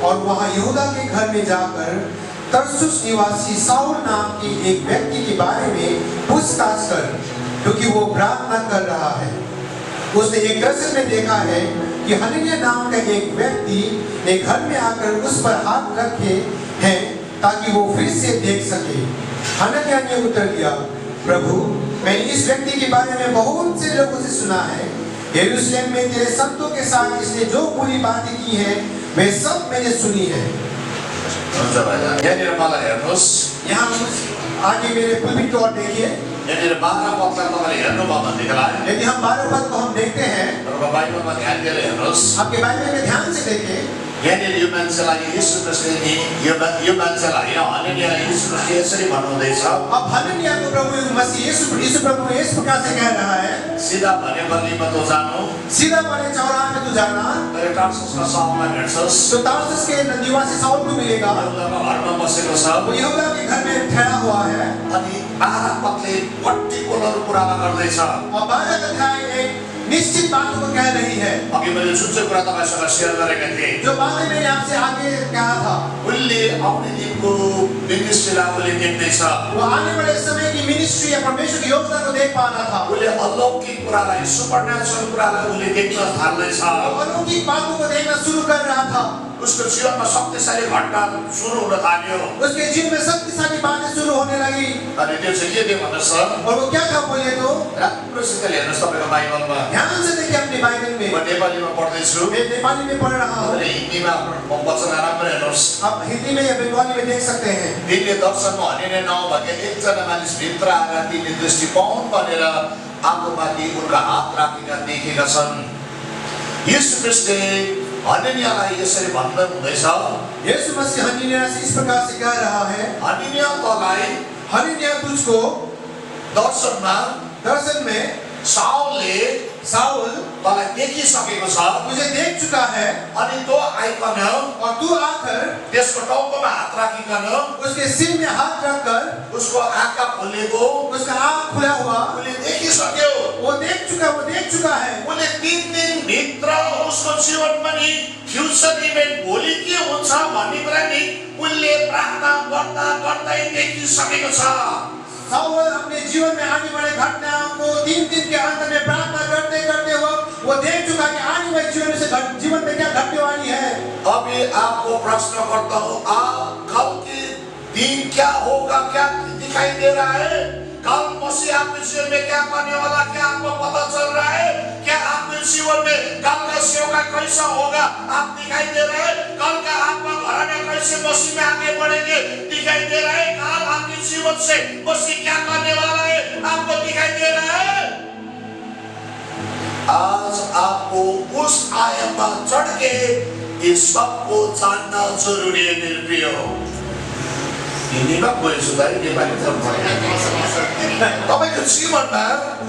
और वहाँ यहूदा के घर में जाकर तरसुस निवासी साउल नाम के एक व्यक्ति के बारे में पूछताछ कर, क्योंकि वो प्रार्थना कर रहा है। उसने एक दर्शन में देखा है कि हनन्याह नाम का एक व्यक्ति ने घर में आकर उस पर हाथ रखे हैं ताकि वो फिर से देख सके। हनन्याह ने उत्तर दिया, प्रभु मैंने इस व्यक्ति के बारे में बहुत से लोगों से सुना है। यरूशलेम में तेरे संतों के साथ इसने जो बुरी बातें की हैं वे सब मैंने सुनी है। हुन्छ भाइ, यहाँनिर मलाई हेर्नुहोस्, यहाँ आगे मेरे पुलपिट को और देखिए। यहाँनिर 12 पदलाई तपाईँले हेर्नुभयो भनेदेखिलाई यदि हम 12 पद को हम देखते हैं, तपाईँको बाइबलमा ध्यान दिएर हेर्नुहोस्। आपके बाइबल में ध्यान से देखें। यहाँनिर यो मान्छेलाई यीशु ख्रीष्टले नि यो मान्छेलाई हनन्याह यीशु ख्रीष्टले यसरी भन्नुहुँदैछ। अब हनन्याह को प्रभु मसीह यीशु प्रभु इस प्रकार से कह रहा है, सिधा भने गल्लीमा तँ जानु, सीधा वाले चौराहे में तू जाना तर टार्ससका साउललाई भेट्छस्, तो तारसुस के निवासी साउल को मिलेगा। यहूदाको घरमा बसेको छ। वो यहूदा के घर में ठहरा हुआ है। अनि 12 पदले पर्टिकुलर कुरामा गर्दैछ। और 12 अध्याय एक निश्चित बातों को कह रही है। अघि मैले जुन चाहिँ कुरा तपाईँसँग सेयर गरेका थिएँ, जो बातें मैंने आपसे आगे कहा था, उसले आउने दिनको मिनिस्ट्रीलाई उसले देख्दैछ। वो आने वाले समय की मिनिस्ट्री या परमेश्वर की योजना को देख पा रहा था। उसले अलौकिक कुरालाई, सुपरनेचुरल कुरालाई उसले देख्न थाल्दैछ। वो अलौकिक बातों को देखना शुरू कर रहा था। उसको जीवनमा शक्तिशाली घटना सुरु हुन थाल्यो। उसके जीवन में शक्तिशाली बातें शुरू होने लगी। अनि त्यो चाहिँ के थियो भन्नुहोस् त, और वो क्या था बोले तो, राम्रोसितले हेर्नुहोस् तपाईँको बाइबलमा। ध्यान से देखिए अपने बाइबल में। म नेपालीमा पढ्दैछु, मैं नेपाली में पढ़ रहा हूँ। तपाईँले हिन्दीमा वचन राम्रो हेर्नुहोस्। आप हिंदी में या बंगाली में देख सकते हैं। तिनले दर्शनमा हनिने नभएका एकजना मानिस भित्र आएर तिनले दृष्टि पाउन भनेर आगोमाथि उनका हात राखेका देखेका छन्। यीशु ख्रीष्टले हनन्याहलाई यसरी भन्दै हुँदैछ, यीशु मसीह हनन्याह से इस प्रकार से कह रहा है, हनन्याह तँलाई हनन्याह तुझको दर्शनमा दर्शन में साउल तँलाई देखिसकेको छ। तुझे देख चुका है अनि तँ आइकन और तू आकर त्यसको टाउकोमा हात राखिकन उसके सिर में हाथ रखकर उसको आँखा खोलेको उसका आँख खुला हुआ उसले देखिसक्यो। वो देख चुका है। उसले 3 दिनभित्र उसको जीवनमा नि फ्युचर इभेन्ट भोलि के हुन्छ भन्ने कुरा नि उसले प्रार्थना गर्दा गर्दै देखिसकेको छ। साउल अपने जीवन में आने वाले घटनाओं को 3 दिन के अंत में प्रार्थना करते करते वो देख चुका कि आने वाले जीवन में क्या घटने वाली है। अभी आपको प्रश्न करता हूँ, आप कल के दिन क्या होगा, क्या दिखाई दे रहा है? कल मसीह आपके जीवन में क्या करने वाला, क्या आपको पता चल रहा है? क्या आपके जीवन में कल का सेवा कैसा होगा आप दिखाई दे रहे हैं? कल का कैसे मसीह में आगे बढ़ेंगे दिखाई दे रहा है। काल आपके जीवन से मसीह क्या करने वाला है आपको दिखाई दे रहा है। आज आपको उस आयाम पर चढ़ के इस सबको जानना जरूरी है मेरे प्रियो। हिन्दीमा कोई सुधार नेपाली तपाईको जीवनमा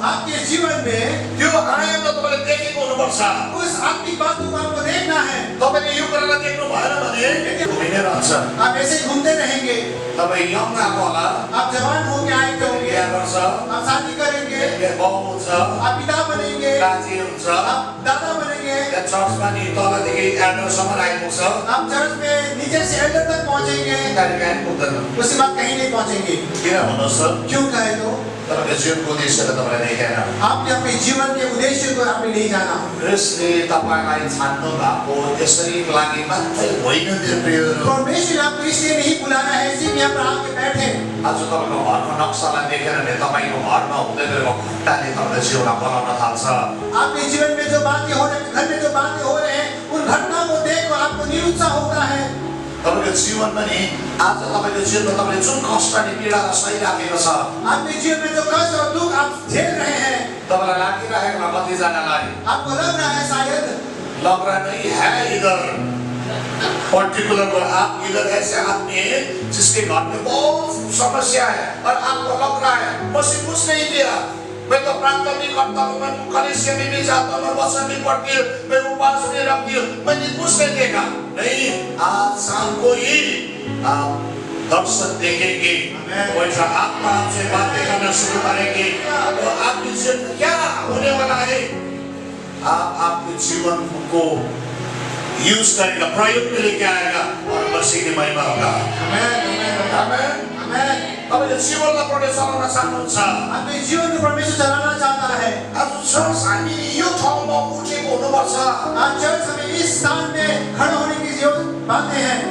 आपके जीवन में त्यो आयामलाई तपाईले देखेको हुनुपर्छ। उस आत्मिक बातों को आपको देखना है। तपाईले यो कुरालाई देख्नु भएन भने घुमिनै रहन्छ। आप ऐसे ही घूमते रहेंगे। तपाई यङ आएको होला, आप जवान होके आएंगे होंगे, बिहा गर्छ, आप शादी करेंगे, बाउ हुन्छ, आप पिता बनेंगे, काजी हुन्छ, आप दादा बनेंगे, चर्चमा नि तलदेखि एल्डरसम्म आइपुग्छ। आप चर्च में नीचे से एल्डर तक पहुंचेंगे, त्यहाँदेखि आइपुग्दैन। उसके बाद कहीं नहीं पहुंचेंगे। किन भन्नुहोस् त? क्यों कहे तो तपाईको जीवनको उद्देश्य तपाईलाई देखेन। आपने अपने जीवन के उद्देश्य को आपने नहीं जाना। यसले तपाईलाई छान्नु भएको यसरी लागि मात्रै होइन मेरो प्रियहरू। परमेश्वर ने आपको इसलिए नहीं बुलाया है सिर्फ यहाँ पर आके बैठे। आज तपाईको घरको नक्सालाई देखेर भने तपाईको घरमा हुँदै गएको घटनाले तपाईलाई जीवनमा बनाउन थाल्छ। आपके जीवन में जो बातें हो रही, घर में जो बातें हो रहे हैं, उन घटनाओं को देखकर आपको निरुत्साह होता है। तपाईको जीवनमा नि आज तपाईको जीवनमा तपाईले जुन कष्ट अनि पीडा सहिराखेको छ, आपके जीवन में जो कष्ट और दुख आप झेल रहे हैं, तपाईलाई लागिरहेको होला कतिजनालाई आपको लग रहा है शायद लग रहा नहीं है इधर पर्टिकुलर को आप इधर ऐसे आदमी है जिसके घर में बहुत समस्या है और आपको लग रहा है मसीह कुछ नहीं किया, मैं तो प्रार्थना भी करता हूँ, मैं कलीसिया में भी जाता हूँ, वचन भी पढ़ती हूँ, मैं उपवास भी रखती हूँ, मैंने कुछ नहीं देखा। नहीं, आज शाम को ही आप दर्शन देखेंगे, वैसा आत्मा आपसे बातें करना शुरू करेंगे, तो आपकी जीवन क्या होने वाला है? आप आपके जीवन को यूज करेगा, प्रयोग में लेके आएगा और मसीह की महिमा होगा। आमेन। तपाईले जीवनलाई परमेश्वर चलाउन चाहनुहुन्छ। अपने जीवन को परमेश्वर चलाना चाहता है। आज चर्च हामी यो ठाउँमा उठेको हुनुपर्छ। आज चर्च हमें इस स्थान में खड़ा होने की जो बातें हैं,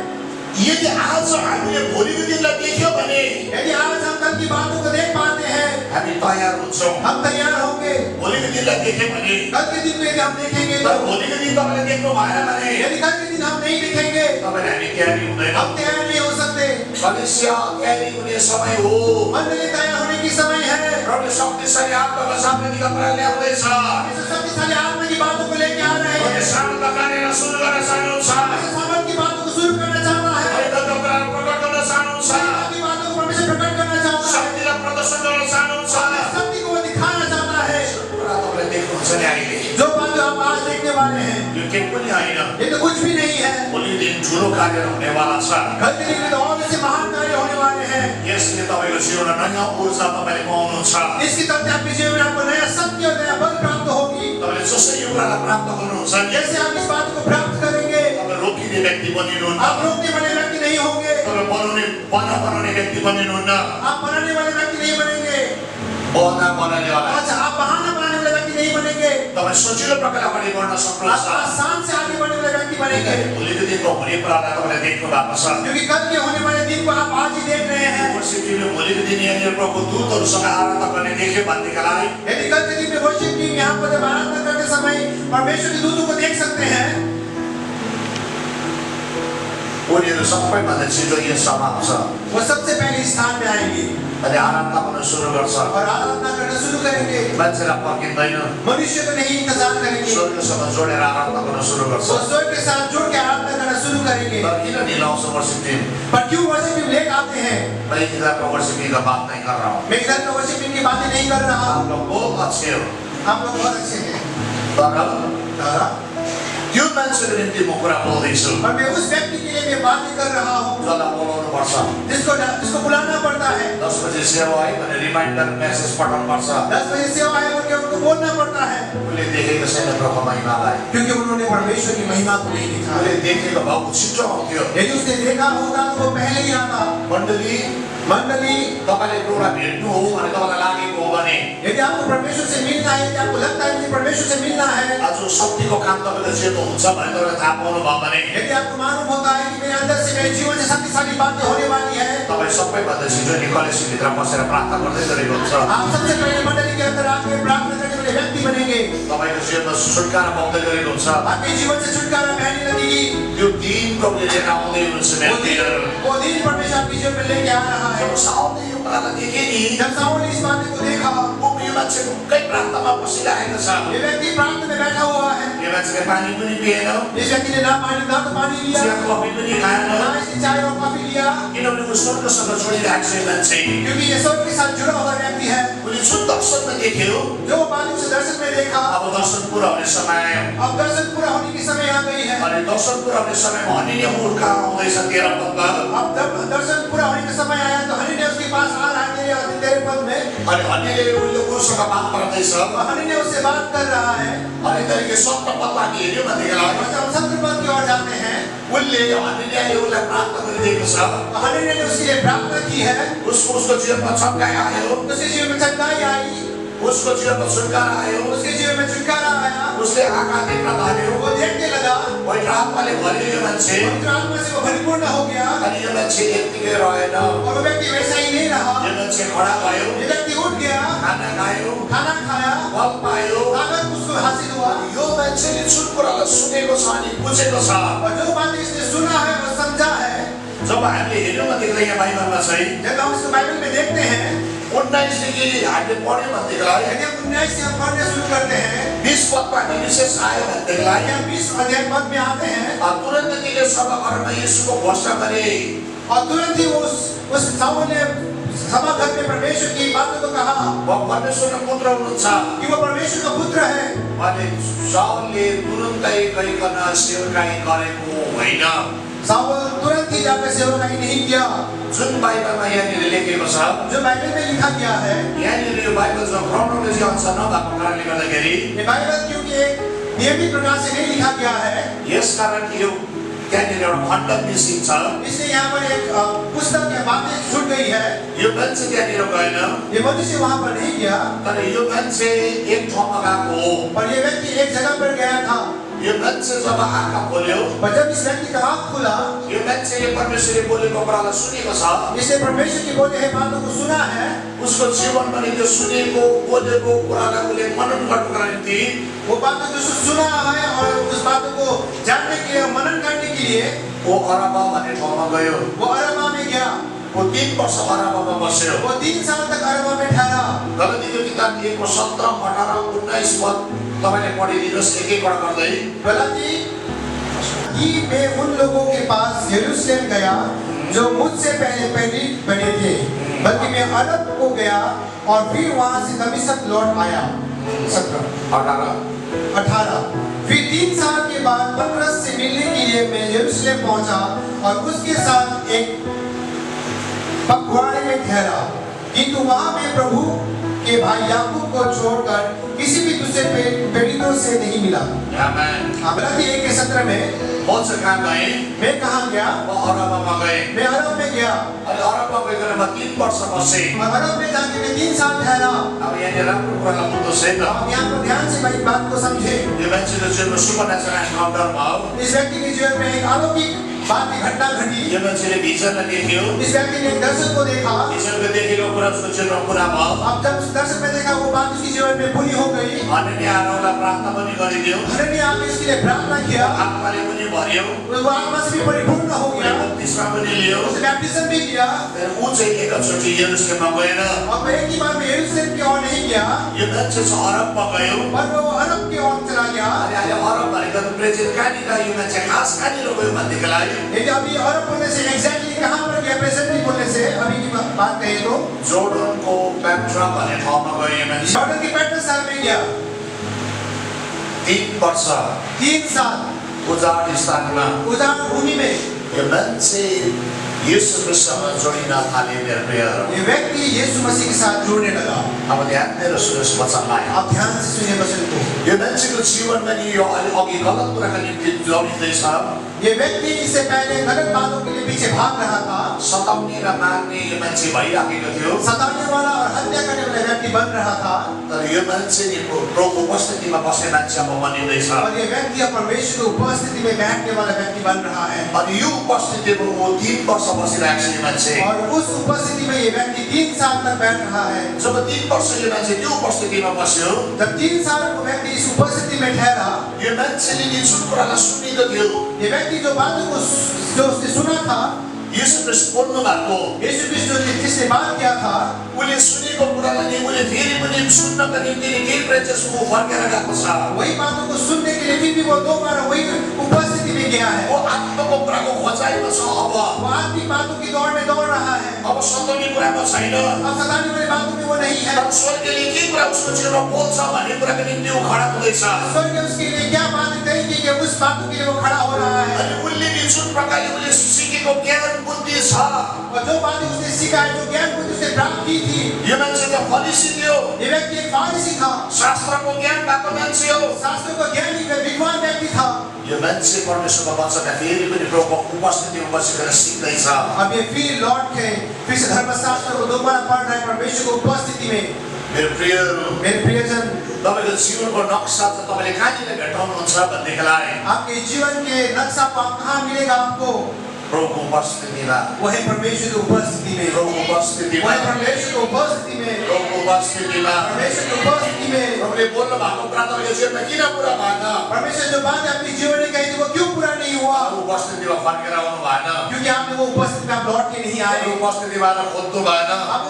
यदि आज हामीले भोलिको दिनलाई देख्यो भने यदि आज हम कल की बातों को देख पाते हैं, हामी तयार हुन्छौँ। हम तैयार होंगे। भोलिको दिनलाई देख्यो भने कल के दिन को यदि हम देखेंगे तो, तर भोलिको दिन तपाईले देख्नु भएन भने यदि कल के दिन हम नहीं देखेंगे, तपाईले हामी तयारी हुँदैन। हम तैयार नहीं हो सकते। कलीसिया तयारी हुने समय हो। मंडली तैयार होने की समय है। प्रभु शक्तिशाली आत्माको सामग्रीका कुरा ल्याउँदैछ। परमेश्वर शक्तिशाली आत्मा की बातों को लेके आ रहे हैं। सामर्थ कार्य सुरु गर्न चाहनुहुन्छ। परमेश्वर सामर्थ की बातों को शुरू करना चाहता है। पवित्रताको कुरा प्रकट गर्न चाहनुहुन्छ। सामर्थ की बातों को परमेश्वर प्रकट करना चाहता है। शक्तिलाई प्रदर्शन गर्न चाहनुहुन्छ। शक्ति को वो दिखाना चाहता है। कुरा तपाईले देख्नुहुन्छ नि अहिले। जो बात आप आज देखने वाले हैं, यो केही पनि होइन। ये तो कुछ भी नहीं है। भोलि दिन ठुलो कार्य हुनेवाला छ। कल के दिन में तो और से महान कार्य होने वाले हैं। यसले तपाईको जीवनमा नयाँ ऊर्जा तपाईले पाउनुहुन्छ। इसकी तरफ आपके जीवन में आपको नया शक्ति और नया बल प्राप्त होगी। तपाईले जसरी यो कुरालाई प्राप्त गर्नुहुन्छ नि, जैसे आप इस बात को प्राप्त करेंगे, तपाईँ रोकिने व्यक्ति बनिनुहुन्न। आप रोकने वाले व्यक्ति नहीं होंगे। तपाईँ बनाउने व्यक्ति बनिनुहुन्न। आप बनाने वाले व्यक्ति नहीं बनेंगे। बनाउनेवाला। अच्छा, आप बहाना बनाने वाले व्यक्ति नहीं बनेंगे। तपाईँ सजिलो प्रकारले अगाडि बढ्न आप सक्नुहुन्छ। आसान से आगे बढ़ने वाले व्यक्ति बनेंगे। भोलिको दिनको हुने कुरालाई तपाईँले देख्नु भएको छ। क्योंकि कल के होने वाले दिन को आप आज ही देख रहे हैं। युनिभर्सिटीले भोलिको दिन यहाँनिर प्रभु दूतहरूसँग आराधना गर्ने देख्यो भनेदेखि लागि यदि कल के दिन में वर्शिप टीम यहाँ पर जब आराधना करते समय परमेश्वर के दूतों को देख सकते हैं, उनीहरू सबैभन्दा छिटो यहाँसम्म आउँछ वो सबसे पहले इस स्थान में आएंगे अनि आराधना गर्न सुरु गर्छ। और आराधना करना शुरू करेंगे। मान्छेलाई पर्खिँदैन, मनुष्य को नहीं इंतजार करेंगे, स्वर्गसँग जोडेर आराधना गर्न सुरु गर्छ। वो स्वर्ग के साथ जुड़ के आराधना करना शुरू करेंगे। तर किन ढिलाउँछ वर्शिप टिम? पर क्यों वर्शिप टीम लेट आते हैं? मैं इधर का वर्शिप टीम का बात नहीं कर रहा हूँ। मैं इधर का वर्शिप टीम की बातें नहीं कर रहा आप हूँ। लोग बहुत अच्छे हो, आप लोग बहुत अच्छे हैं। तर त्यो मान्छेको निम्ति म कुरा बोल्दैछु और मैं उस व्यक्ति के लिए मैं बातें कर रहा हूँ जसलाई बोलाउनु पर्छ। जिसको बुलाना पड़ता है। 10 बजे सेवा है भने रिमाइन्डर मेसेज पठाउनु पर्छ। 10 बजे सेवा है बोल के उनको बोलना पड़ता है, उसले देखेको छैन प्रभु महिमालाई। क्योंकि उन्होंने परमेश्वर की महिमा को नहीं देखा। उसले देखेको भए छिटो आउँथ्यो। यदि उसने देखा होता तो वो पहले ही आता। मंडली, तपाईले एउटा भेट्नु हो भने तपाईलाई लागेको हो भने यदि आपको परमेश्वर से मिलना है, यदि आपको लगता है कि परमेश्वर से मिलना है, आज शक्तिको काम तपाईले जेको हुन्छ भने तपाईले थाहा पाउनु भयो भने यदि आपको मालूम होता है कि मेरे अंदर से मेरे जीवन से शक्तिशाली बातें होने वाली है, तपाईँ सबैभन्दा छिटो नि कलेजभित्र बसेर प्रार्थना गर्दै गरेको हुन्छ आप सबसे पहले मंडली के अंदर आके प्रार्थना करने वाले व्यक्ति बनेंगे। तपाईँको जीवनमा छुटकारा पाउँदै गरेको हुन्छ आपके जीवन से छुटकारा महली लगेगी। त्यो दिन प्रभुले लिएर आउँदै हुनुहुन्छ मेरो दिनहरू वो दिन परमेश्वर आपके जीवन में लेके आ रहा है। जब साउलले यो कुरालाई देखे नि जब साउल ने इस बात को देखा, ऊ यो मान्छे ढुक्कै प्रार्थनामा बसिरहेको छ ये व्यक्ति प्रार्थना में बैठा हुआ है। यो मान्छेले पानी पनि पिएन इस व्यक्ति ने ना तो पानी लिया, चिया कफी पनि खाएन ना इसने चाय और कॉफी लिया, किनभने ऊ स्वर्गसँग जोडिरहेको छ यो मान्छे क्योंकि ये स्वर्ग के साथ जुड़ा हुआ व्यक्ति है। उसले जुन दर्शनमा देख्यो जो बात उसे दर्शन में देखा, अब दर्शन पुरा हुने समय आयो अब दर्शन पूरा होने की समय आ गई है। अनि दर्शन पुरा हुने समयमा हनिनिया मूर्ख आउँदैछ 13 पदमा अब जब दर्शन पूरा होने का समय आया तो हनी ने उसके पास आ रहा है तेरे पद में। अनि हनिले उसले उसँग बात गर्दैछ हनी ने उससे बात कर रहा है। अनि तरिके 17 पदमा हामी हेर्यो भनेदेखिलाई और जब 17 पद की ओर जाते हैं, उसले हनिले उसलाई प्रार्थना गरिदिएको छ हनी ने उसके लिए प्रार्थना की है। उसको जीवनमा चमकाइ आयो उसके जीवन में चंगाई आई, उसको जीवनमा छुटकारा आयो उसके जीवन में छुटकारा आया। उसले आँखा देख्न थाल्यो वो देखने लगा, पवित्र आत्माले भरियो यो मान्छे पवित्र आत्मा से वो परिपूर्ण हो गया अनि यो मान्छे यत्तिकै रहेन और वो व्यक्ति वैसा ही नहीं रहा। यो मान्छे खडा भयो ये व्यक्ति उठ गया, खाना खायो खाना खाया, बल पायो ताकत उसको हासिल हुआ। यो मान्छेले जुन कुरालाई सुनेको छ अनि बुझेको छ और जो बात इसने सुना है और समझा है, जब हामीले हेर्यौँ भनेदेखिलाई यहाँ बाइबलमा चाहिँ जब हम इसको बाइबल में देखते हैं, 19 देखि हामीले पढ्यौँ भनेदेखिलाई यदि हम 19 से हम पढ़ने शुरू करते हैं, 20 पदमा हामी विशेष आयो भनेदेखिलाई या 20 अध्याय पद में आते हैं, तुरन्त तिनले सभाघरमा येशूको घोषणा गरे और तुरंत ही उस साउल ने सभाघर में परमेश्वर की बातों को कहा म परमेश्वरको पुत्र हुनुहुन्छ कि वो परमेश्वर का पुत्र है। अनि साउलले तुरन्तै गइकन सेवकाई गरेको होइन साउल तुरंत ही जाकर सेवकाई नहीं किया। जुन बाइबलमा यहाँनिर लेखेको छ जो बाइबल में लिखा गया है, यहाँनिर यो बाइबल जो क्रोनोलोजी अनुसार नभएको कारणले गर्दाखेरि ये बाइबल क्योंकि एक नियमित प्रकार से नहीं लिखा गया है, यस कारण यो त्यहाँनिर एउटा खण्ड मिसिन्छ इसलिए यहाँ पर एक पुस्तक या बातें छूट गई है। यो मान्छे त्यहाँनिर गएन ये मनुष्य वहाँ पर नहीं गया तर यो मान्छे एक ठाउँमा गएको हो और ये व्यक्ति एक जगह पर गया था। यो मान्छे जब आँखा खोल्यो और जब इस व्यक्ति का आँख खुला, यो मान्छेले परमेश्वरले बोलेको कुरालाई सुनेको छ इसने परमेश्वर की बोले हुए बातों को सुना है। उसको जीवनमा नि त्यो सुनेको बोलेको कुरालाई उसले मनन गर्नुको निम्ति वो बातों जो सुना है और उस बातों को जानने के लिए, मनन करने के लिए ऊ अरबा भन्ने ठाउँमा गयो वो अरबा में गया। ऊ 3 वर्ष अरबामा बस्यो वो 3 साल तक अरबा में ठहरा। गलतीको किताब 1:17, 18, 19 पद तपाईले पढिदिनुहोस् एक एकवटा गर्दै गलती कि मैं उन लोगों के पास यरूशलेम गया जो मुझसे पहले प्रेरित बने थे, बल्कि मैं अरब को गया और फिर वहां से दमिश्क लौट आया। 18 फिर 3 साल के बाद पतरस से मिलने के लिए मैं यरूशलेम पहुंचा और उसके साथ एक पखवाड़े में ठहरा, किंतु वहां मैं प्रभु के भाई याकूब को छोड़कर किसी भी दूसरे प्रेरितों से नहीं मिला। आमेन गलती 1:17 में बहुत से कहाँ गए मैं कहाँ गया? म अरबामा गए मैं अरब में गया अनि अरबमा गइकन म 3 वर्ष बसे और अरब में जाके मैं 3 साल ठहरा। अब यहाँनिर राम्रो कुरालाई बुझ्नु छैन आप यहाँ पर ध्यान से भाई बात को समझे। यो मान्छेको जीवनमा सुपरनेचुरल एन्काउन्टरमा हो इस व्यक्ति के जीवन में एक अलौकिक बात की घटना घटी। यो मान्छेले भिजनलाई देख्यो इस व्यक्ति ने एक दर्शन को देखा। भिजनको देखेको कुरा उसको जीवनमा पुरा भयो अब जब उस दर्शन में देखा वो बात उसके जीवन में पूरी हो गई। अनि आरोलाई प्रार्थना पनि गरिदियो हनन्याह आके इसके लिए प्रार्थना किया, आत्माले पनि भर्यो वो आत्मा से भी परिपूर्ण हो गया, बत्तिसमा पनि लियो उसने बैप्टिज्म भी किया। ऊ चाहिँ एकचोटि यरुशलेममा गएन अब एक ही बार में यरूशलेम की ओर नहीं गया, यो मान्छे चाहिँ अरबमा गयो पर वो अरब की ओर चला गया। अनि अहिले अरब भनेको प्रेजेन्ट कहाँनिर यो मान्छे खास कहाँनिर गयो भनेदेखिलाई यदि अभी अरब बोलने से एग्जैक्टली कहाँ पर गया, प्रेजेंटली बोलने से अभी की बात कहें तो जोर्डनको पेट्रा भन्ने ठाउँमा गयो यो मान्छे जॉर्डन की पेट्रस साल में गया। 3 वर्ष 3 साल उजाड स्थानमा उजाड़ भूमि में यो मान्छे यीशु ख्रीष्टसँग जोडिन थाले मेरो प्रियहरू ये व्यक्ति यीशु मसीह के साथ जुड़ने लगा। अब ध्यान दिएर सुन्नुहोस् वचनलाई आप ध्यान से सुनिए वचन को। यो मान्छेको जीवनमा नि यो अलि अघि गलत कुराका निम्ति जोडिँदैछ ये व्यक्ति इससे पहले गलत बातों के लिए पीछे भाग रहा था। सताउने र मार्ने यो मान्छे भइराखेको थियो। सताने वाला और हत्या करने वाला व्यक्ति बन रहा था। तर यो मान्छे नि प्रभुको उपस्थितिमा बस्ने मान्छे अब बनिँदैछ। और ये व्यक्ति अब परमेश्वर की उपस्थिति में बैठने वाला व्यक्ति बन रहा है। अनि यो उपस्थितिमा ऊ 3 वर्ष बसिरहेको छ यो मान्छे। और उस उपस्थिति में ये व्यक्ति 3 साल तक बैठ रहा है। जब 3 वर्ष यो मान्छे त्यो उपस्थितिमा बस्यो, जब 3 साल वो व्यक्ति इस उपस्थिति में ठहरा, यो मान्छेले नि जुन कुरालाई सुनेको थियो, ये व्यक्ति जो बातों को जो उसने सुना था, यीशु ख्रीष्ट बोल्नु भएको, यीशु ख्रीष्ट जो जिसने बात किया था, उले सुनेको कुरालाई नि उले फेरि पनि सुन्नको निम्ति नि केही प्रयासमा फर्केर गएको छ। वही बातों को सुनने के लिए फिर भी वो दोबारा वही उपस्थिति में गया है। वो आत्माको कुराको खोजाइमा छ अब। वो आत्मिक बातों की दौड़ में दौड़ रहा है। अब सताउने कुरामा छैन। अब सताने वाली बातों में वो नहीं है। तर स्वर्गले के कुरा उसको जीवनमा बोल्छ भन्ने कुराको निम्ति ऊ खडा हुँदैछ। स्वर्ग उसके लिए क्या बात कहेगी कि उस बातों के लिए वो खड़ा हो रहा है। अनि उनले नि जुन प्रकारले उनले सिकेको ज्ञान बुद्धि छ, और जो बातें उसने सीखा है, जो ज्ञान बुद्धि उसने प्राप्त की थी, यो मान्छे त फरिसी थियो, ये व्यक्ति एक फारिसी था, शास्त्रको ज्ञान भएको मान्छे हो। शास्त्रों का ज्ञानी विद्वान व्यक्ति था। यो मान्छे परमेश्वरको वचनलाई फेरि पनि प्रभुको उपस्थितिमा बसेर सिक्दैछ। अब ये फिर लौट के फिर से धर्मशास्त्र को दोबारा पढ़ रहे हैं परमेश्वर की उपस्थिति में। मेरो प्रियहरू, मेरे प्रियजन, तपाईको जीवनको नक्सा चाहिँ तपाईँले कहाँनिर भेटाउनुहुन्छ भन्देखिलाई आपके जीवन के नक्शा को आप कहाँ मिलेगा आपको? प्रभुको उपस्थितिमा, वो है परमेश्वर की उपस्थिति में। प्रभुको वो उपस्थितिमा, है परमेश्वर की उपस्थिति में। प्रभुको उपस्थितिमा। परमेश्वर की उपस्थिति में। प्रभुले बोल्नु भएको कुरा तपाईँको जीवनमा किन पुरा भएन? परमेश्वर जो बात अपने जीवन में कही थी वो क्यों पूरा नहीं हुआ? उपस्थितिमा फर्केर आउनु भएन, क्योंकि आपने वो उपस्थिति में आप लौट के नहीं आए। उपस्थितिमा खोज्नु भएन। आप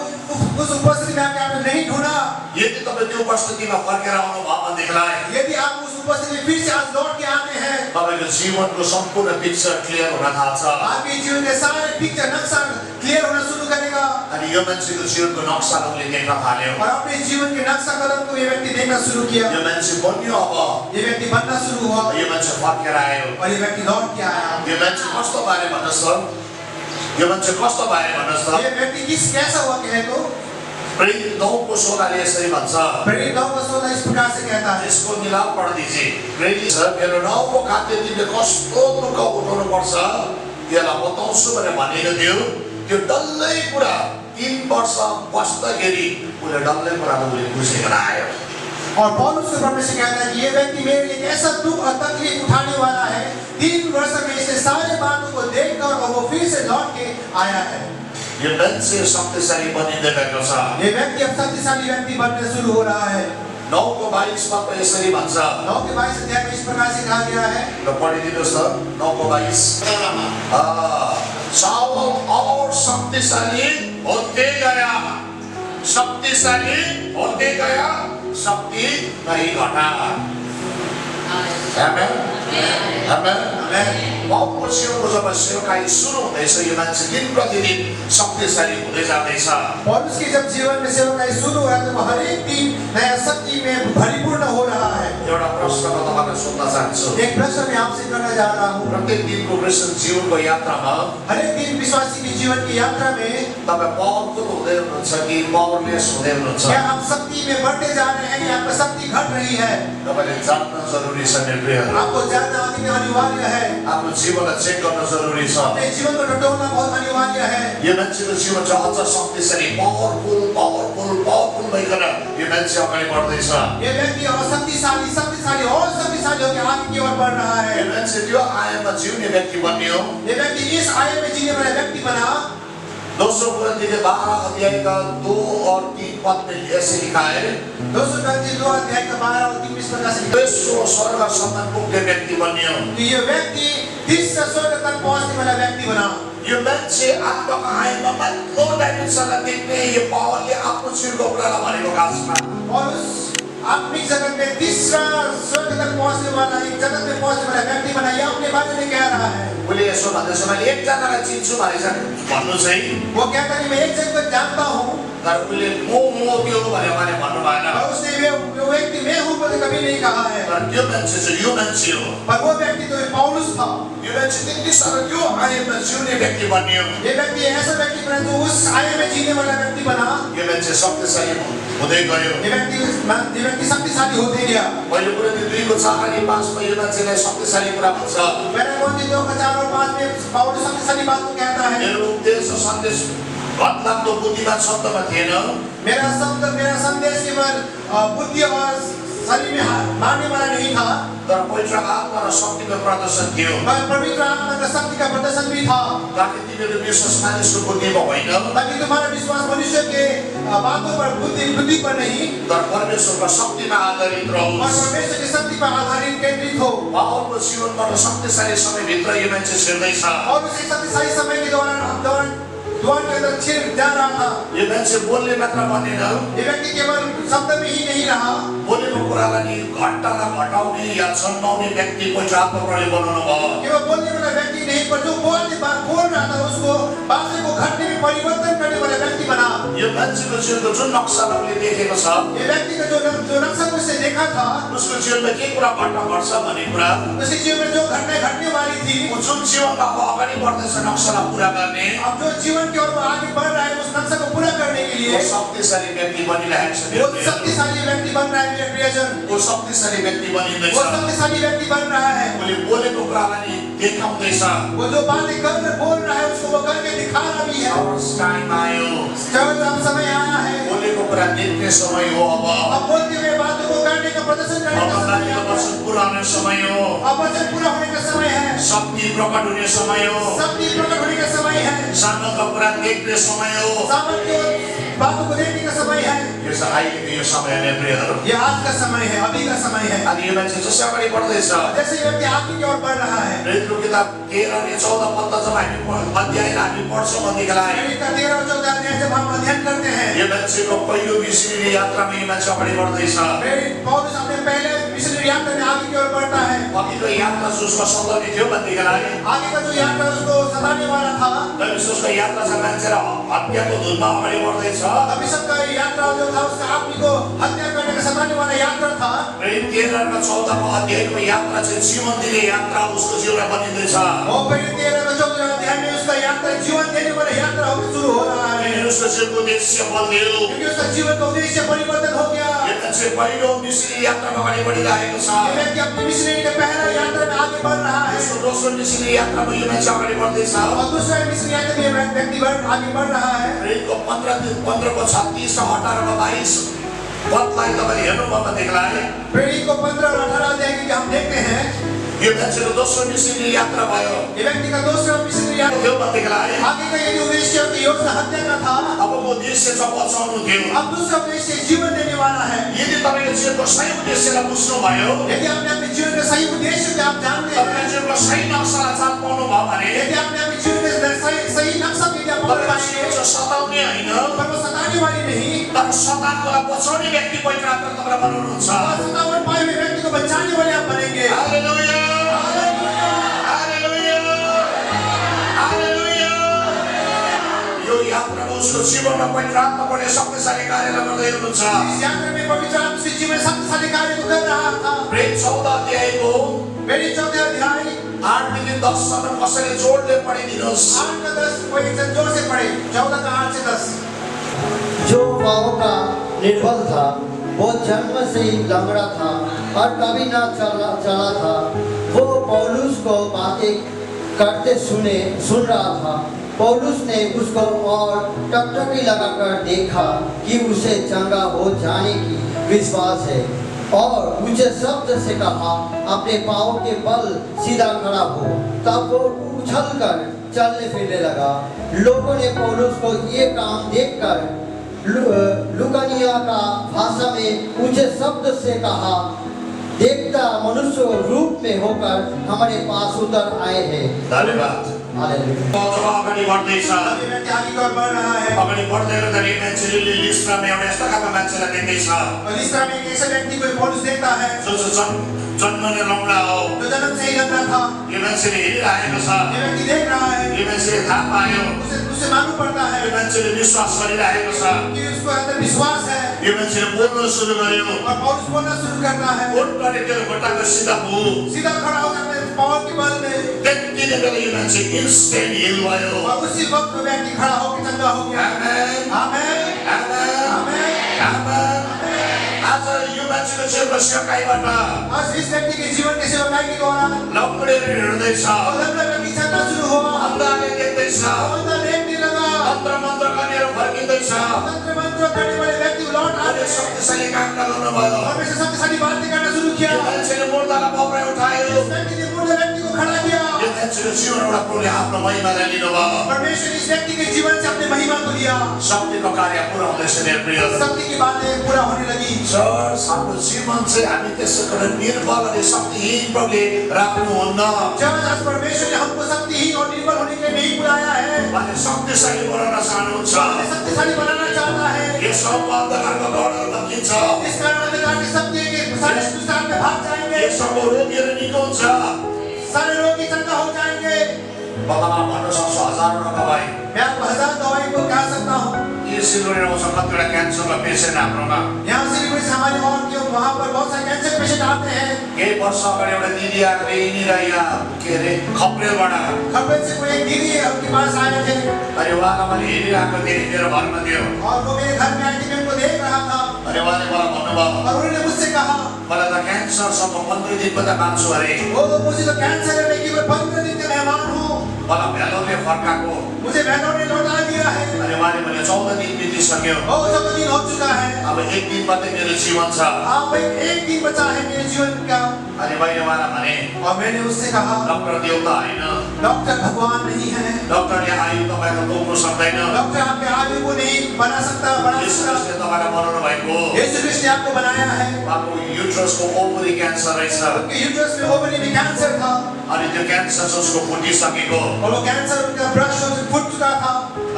उस उपस्थिति में आपने नहीं ढूंढा। यदि तपाईँ त्यो उपस्थितिमा फर्केर आउनु भयो भनेदेखिलाई यदि आप उस उपस्थिति में फिर से आज लौट के आते हैं, तपाईँको जीवनको सम्पूर्ण पिक्चर क्लियर हुन थाल्छ। आपके जीवन के सारे पिक्चर नक्शा क्लियर होना शुरू करेगा। अनि यो मान्छेको जीवनको नक्सालाई उसले देख्न थाल्यो। और अपने जीवन के नक्शा कदम को ये व्यक्ति देखना शुरू किया। यो मान्छे बन्यो अब, ये व्यक्ति बनना शुरू हुआ यो मान्छे फर्केर आयो। और ये व्यक्ति लौट के आया। यो मान्छे कस्तो बारे भन्नुहोस् त? यो मान्छे कस्तो बारे भन्नुहोस् त? ये व्यक्ति कैसा हुआ कहे तो? प्रेरित 9को 16ले यसरी भन्छ। प्रेरित 9:16 इस प्रकार से कहता है। यसको मिलाप पढ दीजिए। प्रेरित छ, मेरो 9को खाद्य तिमीले कस्तो दुःख उठाउनु पर्छ त्यसलाई बताउँछु भनेर भनेको थियो। त्यो डल्लै कुरा 3 वर्ष बस्दाखेरि उसले डल्लै कुराको उसले बुझेर आयो। और पौलुस के परमेश्वर कहता है कि ये व्यक्ति मेरे लिए कैसा दुख और तकलीफ उठाने वाला है। 3 वर्ष में इसने सारे बातों को देखकर और वो फिर से लौट के आया है। यो मान्छे शक्तिशाली बनिँदै गएको छ। ये व्यक्ति अब शक्तिशाली व्यक्ति बनने शुरू हो रहा है। 9को 22 मा यसरी भन्छ। 9 के 22 अध्याय में इस प्रकार से कहा गया है। र पढिदिनुहोस् त 9को 22। साउल और शक्तिशाली होते गया, शक्तिशाली होते गया, शक्ति नहीं घटा। आमेन, आमेन, आमेन। पौलको जीवनको जब सेवकाई सुरु हुँदैछ, यो मान्छे दिन प्रतिदिन शक्तिशाली हुँदै जाँदैछ। पौलुस की जब जीवन में सेवकाई शुरू हुआ तो हर एक दिन नया शक्ति में परिपूर्ण हो रहा है। एउटा प्रश्न म तपाईलाई सोध्न चाहन्छु। एक प्रश्न मैं आपसे करना जा रहा हूँ। प्रत्येक दिनको क्रिस्चियन जीवनको यात्रामा हर एक दिन विश्वासी की जीवन की यात्रा में तपाईँ पावरफुल हुँदै हुनुहुन्छ कि पावरलेस हुँदै हुनुहुन्छ? क्या आप शक्ति में बढ़ते जा रहे हैं या आपकी शक्ति घट रही है? तपाईले जान्न जरुरी छ मेरो प्रियहरू। आपको जानना अति अनिवार्य है। आफ्नो जीवनलाई चेक गर्न जरुरी छ। अपने जीवन को टटोलना बहुत अनिवार्य है। यो मान्छेको जीवन चाहिँ अझ शक्तिशाली पावरफुल पावरफुल पावरफुल भइकन यो मान्छे अगाडि बढ्दैछ। ये व्यक्ति और शक्तिशाली शक्तिशाली और शक्तिशाली होकर आगे की ओर बढ़ रहा है। यो मान्छे त्यो आयाममा जिउने व्यक्ति बन्यो। ये व्यक्ति इस आयु में जीने वाला व्यक्ति बना। दोस्रो कोरिन्थी 12 अध्याय का 2 और 3 पद में ऐसे लिखा है। 2 कोरिन्थी 2 अध्याय का 12 और 3 प्रकार से तेस्रो स्वर्गसम्म पुग्ने व्यक्ति बन्यो। ये व्यक्ति तीसरे स्वर्ग तक पहुंचने वाला व्यक्ति बना। यो मान्छे आत्माको आयाममा माथिल्लो डाइमेन्सनलाई देख्ने यो पावरले आफ्नो जीवनको कुरालाई भनेको खासमा। और उस आत्मिक जगत में तीसरा स्वर्ग तक पहुंचने वाला, एक जगत में पहुंचने वाला व्यक्ति बना। ये अपने बारे में कह रहा है। उसले यसो भन्दैछ, मैले एकजनालाई चिन्छु भनेर भन्नु चाहिँ वो कहता है मैं एक जन को जानता हूँ। तर उसले म त्यो भने भन्नु भएन। और उसने वो व्यक्ति मैं हूँ बोले कभी नहीं कहा है। तर त्यो मान्छे चाहिँ यो मान्छे हो। पर वो व्यक्ति तो पौलुस था। यो मान्छे त्यति साह्रो त्यो आयमा जिउने व्यक्ति बन्यो। ये व्यक्ति ऐसा व्यक्ति बना जो उस आय में जीने वाला व्यक्ति बना। यो मान्छे शक्तिशाली हुँदै गयो। ये व्यक्ति शक्तिशाली होते गया। पहिलो कुरा त्यो 2 को 4 अनि 5 मा यो मान्छेलाई शक्तिशाली कुरा भन्छ। पहले कोरिन्थी 2 का 4 और 5 में पौलुस शक्तिशाली बात को कहता है। मेरो उपदेश र सन्देश घटलाग्दो बुद्धिमान शब्दमा थिएन। मेरा संदेश केवल बुद्धि और शरीर में मारने वाला नहीं था। तर पवित्र आत्मा र शक्तिको प्रदर्शन थियो। पवित्र आत्मा का शक्ति का प्रदर्शन भी था। ताकि तिमीहरू विश्वास मानिसको बुद्धिमा होइन, ताकि तुम्हारा विश्वास मनुष्य के बातों पर बुद्धि पर नहीं, तर परमेश्वरको शक्तिमा आधारित रहोस्। और परमेश्वर की शक्ति पर आधारित केंद्रित हो। पावलको जीवनमा र शक्तिशाली समयभित्र यो मान्छे छिर्दैछ। और उसी शक्तिशाली समय के दौरान द्वार के अंदर छिर जा रहा था। यो मान्छे बोल्ने मात्र बनेन। ये व्यक्ति केवल शब्द में ही नहीं रहा। बोलेको कुरालाई घट्टालाई घटाउने या जन्माउने व्यक्ति पवित्र आत्माले बनाउनु भयो। केवल बोलने वाला व्यक्ति नहीं, पर जो बोल रहा था उसको बातें को घटने में परिवर्तन करने वाला व्यक्ति बना। यो मान्छेको जीवनको जुन नक्सा हामीले देखेको छ, ये व्यक्ति का जो नक्शा को उसने देखा था, उसको जीवनमा के कुरा घट्न पर्छ भन्ने कुरा, उसके जीवन में जो घटना घटने वाली थी, जुन जीवनमा अगाडि बढ्दैछ नक्सालाई पुरा गर्ने, अब जो जीवन की ओर आगे बढ़ रहा है उस नक्शा को पूरा करने के लिए शक्तिशाली व्यक्ति बनिरहेको छ। वो शक्तिशाली व्यक्ति बन रहा है मेरे प्रियजन। वो शक्तिशाली व्यक्ति बनिँदैछ। वो शक्तिशाली व्यक्ति बन रहा है। उसले बोलेको कुरालाई देखाउँदैछ। वो जो बातें बोल रहा है उसको वो करके दिखा रहा भी है। टाइम आयो, अब समय आया है। बोलेको कुरा देख्ने समय हो। अब बोलते हुए बातों को करने का प्रदर्शन करने का समय है। वचन पूरा होने समय हो। अब वचन पूरा होने का समय है। शक्ति प्रकट होने समय हो। शक्ति प्रकट होने का समय है। सामर्थ्यको कुरा देख्ने समय हो। सामर्थ्य बातों को देखने का समय है। यो चाहिँ अहिलेको यो समय नै प्रियहरू। ये आज का समय है, अभी का समय है। अनि यो मान्छे जसै अगाडि बढ्दैछ, जैसे ये व्यक्ति आगे की ओर बढ़ रहा है। प्रेरितको किताब 13 अनि 14 पद जब हामी अध्यायलाई हामी पढ्छौँ भनेदेखिलाई 13 और 14 अध्याय जब हम अध्ययन करते हैं, यो मान्छेको पहिलो मिसनरी यात्रामा यो मान्छे अगाडि बढ्दैछ। पौलुस अपने पहले मिशनरी यात्रा में आगे की ओर बढ़ता है। अघिको यात्रा उसको सताउने थियो भनेदेखिलाई आगे का जो यात्रा उसको सताने वाला था, उसको यात्रा छ मान्छेलाई हत्याको धुनमा अगाडि बढ्दैछ। अभी सबका यात्रा जो था उसका आदमी को हत्या करने का सताने वाला यात्रा था। 13 र 14 अध्यायको यात्रा चाहिँ जीवन दिने यात्रा उसको जीवनमा बनिँदैछ। और फिर 13 र 14 अध्याय में उसका यात्रा जीवन देने वाला यात्रा होकर शुरू हो रहा है। उसको जीवनको उद्देश्य बदल्यो, क्योंकि उसका जीवन का उद्देश्य परिवर्तन हो गया। यो मान्छे पहिलो मिसनरी यात्रामा अगाडि बढिरहेको छ। ये व्यक्ति अपनी मिशनरी के पहला यात्रा में आगे बढ़ रहा है। उसको दोस्रो मिसनरी यात्रामा यो मान्छे अगाडि बढ्दैछ। और दूसरा मिशनरी यात्रा में व्यक्ति आगे बढ़ रहा है। प्रेरितको 15 को 36 र 18 र 22 पदलाई तपाईले हेर्नुभयो भनेदेखिलाई प्रेरित को 15 और 18 अध्याय की हम देखते हैं। यो मान्छेको दोस्रो मिसनरी यात्रा भयो। ये व्यक्ति का दूसरा मिशनरी यात्रा त्यो भनेदेखिलाई आगे का यदि उद्देश्य योजना हत्या का था, अबको उद्देश्य चाहिँ बचाउनु थियो। अब दूसरा उद्देश्य जीवन देने वाला है। यदि तपाईको जीवनको सही उद्देश्यलाई बुझ्नुभयो, यदि आपने अपने जीवन के सही उद्देश्य को आप जानते हैं, तपाईको जीवनको सही नक्सालाई चाल पाउनु भयो भने यदि आपने अपने जीवन के सही नक्शा को यदि आप पकड़ पाएंगे, तपाईको सताउने होइन, पर वो सताने वाली नहीं, तर सतानकोलाई बचाउने व्यक्ति पवित्र आत्मा तपाईलाई बनाउनुहुन्छ। और सतावन पाए हुए व्यक्ति को बचाने वाले आप बनेंगे। हालेलुया, हालेलुया, हालेलुया। यो यात्रामा उसको जीवनमा पवित्र आत्मा बढे शक्तिशाली कार्यलाई गर्दै हुनुहुन्छ। इस यात्रा में पवित्र आत्मा उसके जीवन में शक्तिशाली कार्य को कर रहा था। प्रेरित 14 अध्यायको मेरी 14 अध्याय 8 देखि 10 सम्म कसैले जोडले पढिदिनुहोस्। 8 का 10 कोई एक जोर से पढ़े। 14 का 8 से 10। जो पाँव का निर्बल था, वो जन्म से ही लंगड़ा था और कभी ना चला था, वो पौलुस को बातें करते सुन रहा था। पौलुस ने उसको और टकटकी लगाकर देखा कि उसे चंगा हो जाने की विश्वास है, और ऊंचे शब्द से कहा, अपने पाँव के बल सीधा खड़ा हो। तब वो उछलकर चलने फिरने लगा। लोगों ने पौलुस को ये काम देखकर लुकानिया का भाषा में ऊंचे शब्द से कहा, देखता मनुष्य रूप में होकर हमारे पास उतर आए हैं। धन्यवाद। हालेलुया। जब अगाडि बढ्दैछ, अभी व्यक्ति आगे की ओर बढ़ रहा है। अगाडि बढ्दै गर्दाखेरि मान्छेले लिस्ट्रामा एउटा यस्ता खालको मान्छेलाई देख्दैछ और इस तरह में एक ऐसे व्यक्ति को पौलुस देखता है जो जन्मने लौडा हो। जो जन्म से ही लंगड़ा था। यो मान्छेले हेरिरहेको छ। ये व्यक्ति देख रहा है। यो मान्छे मान्छेले थाहा पायो उसे मालूम पड़ता है यो मान्छेले विश्वास गरिरहेको छ कि उसको अंदर विश्वास है यो मान्छेले बोल्न सुरु गर्यो और पौलुस बोलना शुरू करता है उठ्ने तेरो खुट्टाको सिधा भयो सीधा खड़ा हो जाता है पावर के बल में त्यति नै बेला यो मान्छे इन्स्टेन्ट हिल भयो और उसी वक्त वो व्यक्ति खड़ा होकर चंगा हो गया आमेन आमेन आमेन आमेन आमेन आज यो मान्छेको जीवनको सेवकाईबाट आज इस व्यक्ति के जीवन के सेवकाई के द्वारा लपडेर हिँड्दैछ और लंबा व्यक्ति चलना शुरू हुआ अन्धारले देख्दैछ अंदर देखने लगा तन्त्र मन्त्र गरेर फर्किँदैछ तंत्र मंत्र करने वाले व्यक्ति लौट आए अहिले शक्तिशाली काम गर्नु भयो और वैसे शक्तिशाली बातें करना शुरू किया यो मान्छेले मुर्दालाई पक्राइ उठायो इस व्यक्ति ने मुर्दे व्यक्ति को खड़ा किया यो मान्छेको जीवनबाट प्रभुले आफ्नो महिमालाई लिनुभयो परमेश्वर इस व्यक्ति के जीवन से अपने महिमा को लिया शक्तिको कार्य पुरा हुँदैछ मेरो प्रिय शक्ति की बातें पूरा होने लगी चर्च हाम्रो जीवन चाहिँ हामी त्यसै कारण निर्बल अनि शक्तिहीन प्रभुले राख्नुहुन्न चर्च आज परमेश्वर ने हमको शक्तिहीन और निर्बल होने के लिए नहीं बुलाया है उहाँले शक्तिशाली बनाउन चाहनुहुन्छ हमें शक्तिशाली बनाना चाहता है यस अन्धकारको गढहरू भत्किन्छ इस कारण अंधकार के सत्य के सारे दुष्टान में भाग जाएंगे यसको रोगीहरू निको हुन्छ सारे रोगी चंगा हो जाएंगे बल्लमा भन्न सक्छु हजारौँ नभए मैं आपको 1000 दवाई को कह सकता हूँ यी सिलगढी आउँछ कतिवटा क्यान्सरका पेसेन्ट हाम्रोमा यहाँ सिलीगुड़ी से हमारे और जो वहाँ पर बहुत सारे कैंसर पेशेंट आते हैं केही वर्ष अगाडि एउटा दिदी आएको थिए यहीँनिर यहाँ के अरे खप्रेलबाट खबर से कोई एक दीदी उनके पास आए थे अनि उहाँलाई मैले हेरिरहेको थिएँ मेरो घरमा थियो और वो मेरे घर में आई थी मैं उनको देख रहा था अनि उहाँले मलाई भन्नुभयो और उन्होंने मुझसे कहा मलाई त क्यान्सरसम्म 15 दिन मात्रै बाँच्छु अरे वो मुझे तो कैंसर है मैं केवल 15 दिन का मेहमान हूँ मलाई भेलोले फर्काएको मुझे बहनों ने लौटा दिया है अनि उहाँले भने 14 दिन बितिसक्यो वो 14 दिन हो चुका है अब 1 दिन मात्रै मेरो जीवन छ आप एक दिन बचा है मेरे जीवन का अनि मैले उहाँलाई भने और मैंने उससे कहा डक्टर देवता होइन डॉक्टर भगवान नहीं है डक्टरले आयु तपाईँको तोक्नु सक्दैन डॉक्टर आपके आयु को नहीं बना सकता बढ़ा यस सकता क्रिस्टले तपाईँलाई बनाउनु भएको यीशु क्रिस्ट ने आपको बनाया है उहाँको युट्रसको ओभरी क्यान्सर रहेछ उनके यूट्रस में ओवरी में कैंसर था अनि त्यो क्यान्सर चाहिँ उसको फुटिसकेको और वो कैंसर उनका ब्रश फुट चुका था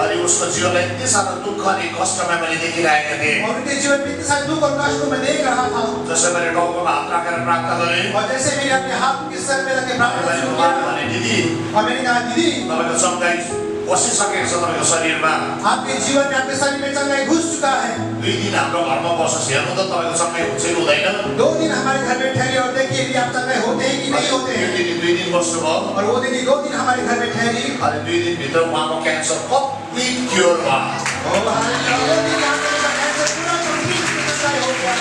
अनि उसको जीवनलाई यति साह्रो दुःख अनि कष्टमा मैले देखिरहेको थिएँ और उनके जीवन में इतने सारे दुख और कष्ट को मैं देख रहा था जसै मैले टाउकोमा हात राखेर प्रार्थना गरेँ और जैसे मैंने अपने हाथ के सर में रखे प्रार्थना मैले शुरू उहाँलाई किया भने दिदी और मैंने कहा दीदी तपाईँको चम्काइ पसिसकेको छ तपाईँको शरीरमा आपके जीवन में आपके शरीर में चंगाई घुस चुका है 2 दिन हाम्रो घरमा बसोस् हेर्नु त तपाईँको चम्काइ हुन्छ कि हुँदैन 2 दिन हमारे घर में ठहरी और देखिए कि आप चंगाई होते हैं कि नहीं होते हैं 2 दिन बस्नुभयो और वो दीदी 2 दिन हमारे घर में ठहरी अनि 2 दिनभित्र उहाँको क्यान्सर कम्प्लिट क्योर भयो और वो दिन आपका कैंसर पूरा कंप्लीट चंगाई हो गया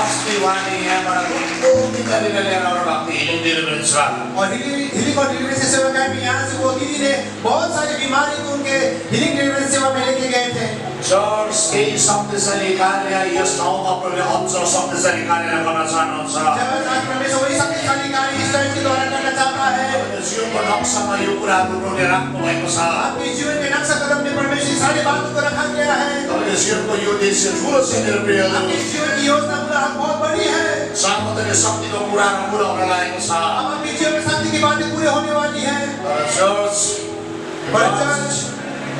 अस्ति उहाँले यहाँबाट कस्तो बिमारीलाई लिएर आउनु भएको थियो हिलिङ डेलिभरेन्स और हीलिंग और डिलीवरी से सेवा का भी यहाँ से वो दीदी ने बहुत सारी बीमारी को उनके हीलिंग डिलीवरी सेवा में लेके गए थे चर्च केही शक्तिशाली कार्य यस ठाउँमा प्रभुले अझ शक्तिशाली कार्य गर्न चाहनुहुन्छ जब आज परमेश्वर वही शक्तिशाली कार्य इस तरह के द्वारा करना चाहता है तपाईँको जीवनको नक्सामा यो कुराहरू प्रभुले राख्नु भएको छ आपके जीवन के नक्शा कदम में परमेश्वर सारी बातों को रखा गया है तपाईँको जीवनको यो देश ठुलो छ मेरो प्रियहरू आपके जीवन की योजना पूरा बहुत बड़ी है सार्वजनिक शक्तिको कुराहरू पुरा हुन लागेको छ अब आपके जीवन में शक्ति की बातें पूरे होने वाली है तर चर्च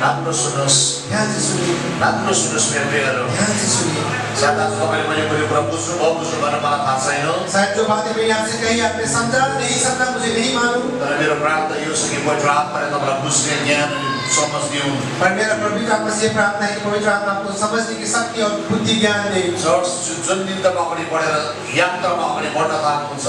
राम्रो सुन्नुहोस् ध्यान से सुनिए राम्रो सुन्नुहोस् मेरो प्रियहरू ध्यान से सुनिए सायद आज तपाईँले मैले कुनै कुरा बुझ्नुभयो बुझ्नु भएन मलाई थाहा छैन शायद जो बातें मैंने आपसे कही आपने समझा नहीं समझा मुझे नहीं मालूम तर मेरो प्रार्थना यो छ कि पवित्र आत्माले तपाईँलाई बुझ्ने ज्ञान अनि समझ दिउन् पर मेरा पवित्र आत्मा से प्रार्थना है कि पवित्र आत्मा आपको समझने की शक्ति और बुद्धि ज्ञान दे चर्च जुन दिन तपाईँ अगाडि बढेर यात्रामा अगाडि बढ्न थाल्नुहुन्छ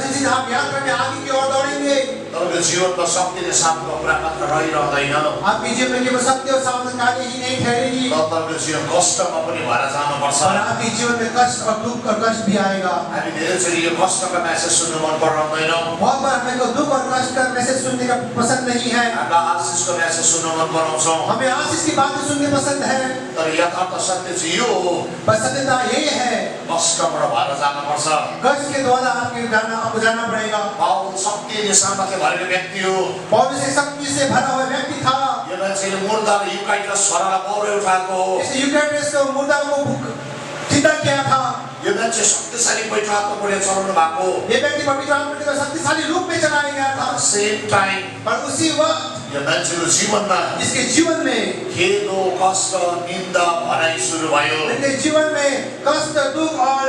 जिस दिन आप यात्रा में आगे की ओर दौड़ेंगे तपाईँको जीवनमा शक्तिले साथको कुरा मात्र रहिरहँदैन आपके जीवन में केवल सत्य और सामर्थ्य कार्य ही नहीं ठहरेगी तर तपाईँको जीवन कष्टमा पनि भएर जानुपर्छ और आपके जीवन में कष्ट और दुख और कष्ट भी आएगा हामी धेरैचोटि यो कष्टका म्यासेज सुन्नु मन पराउँदैनौँ बहुत बार हमें को दुख और कष्ट का मैसेज सुनने का पसंद नहीं है हामीलाई आशिषको म्यासेज सुन्नु मन पराउँछौँ हमें आशीष की बातें सुनने पसंद है तर यथार्थ सत्य चाहिँ यो हो पर सत्यता ये है कष्टबाट भएर जानुपर्छ कष्ट के द्वारा आपको जाना पड़ेगा पाउल शक्तिले सामर्थ्य भएको व्यक्ति हो पौलुस एक शक्ति से भरा हुआ व्यक्ति था यो मान्छेले मुर्दा र युकाइटका स्वरलाई पौरै उठाएको हो इसने यूक्रेटिस को मुर्दा को जिंदा किया था यो मान्छे शक्तिशाली पवित्र आत्माले चलाउनु भएको ये व्यक्ति पवित्र आत्मा के शक्तिशाली रूप में चलाया गया था सेम टाइम पर उसी वक्त यो मान्छेको जीवनमा इसके जीवन में खेदो कष्ट निन्दा भनाइ सुरु भयो इनके जीवन में कष्ट दुख और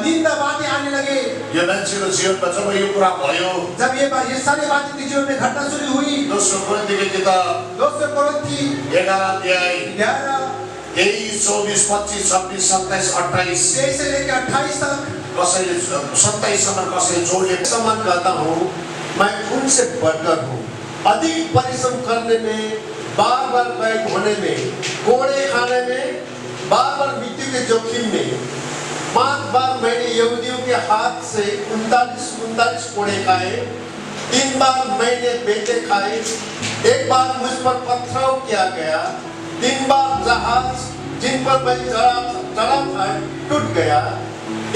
निंदा बातें आने लगे यो मान्छेको जीवनमा जब यो कुरा भयो जब ये सारी बातें इनके जीवन में घटना शुरू हुई त्यो दोस्रो कोरिन्थीको किताब 2 Korinti 11 अध्याय 11 23, 24, 25, 26, 27, 28 से लेकर 28 तक कसैले 27 सम्म कसैले जोडले समान कहता हूँ, मैं उनसे बढ़कर हूँ। अधिक परिश्रम करने में, बार बार बैग होने में, कोड़े खाने में, बार बार मृत्यु के जोखिम में। 5 बार मैंने यहूदियों के हाथ से 39 कोड़े खाए। 3 बार मैंने बेटे खाए। 1 बार मुझ पर पथराव किया गया। 3 बार जहाज जिन पर मैं चढ़ा था टूट गया।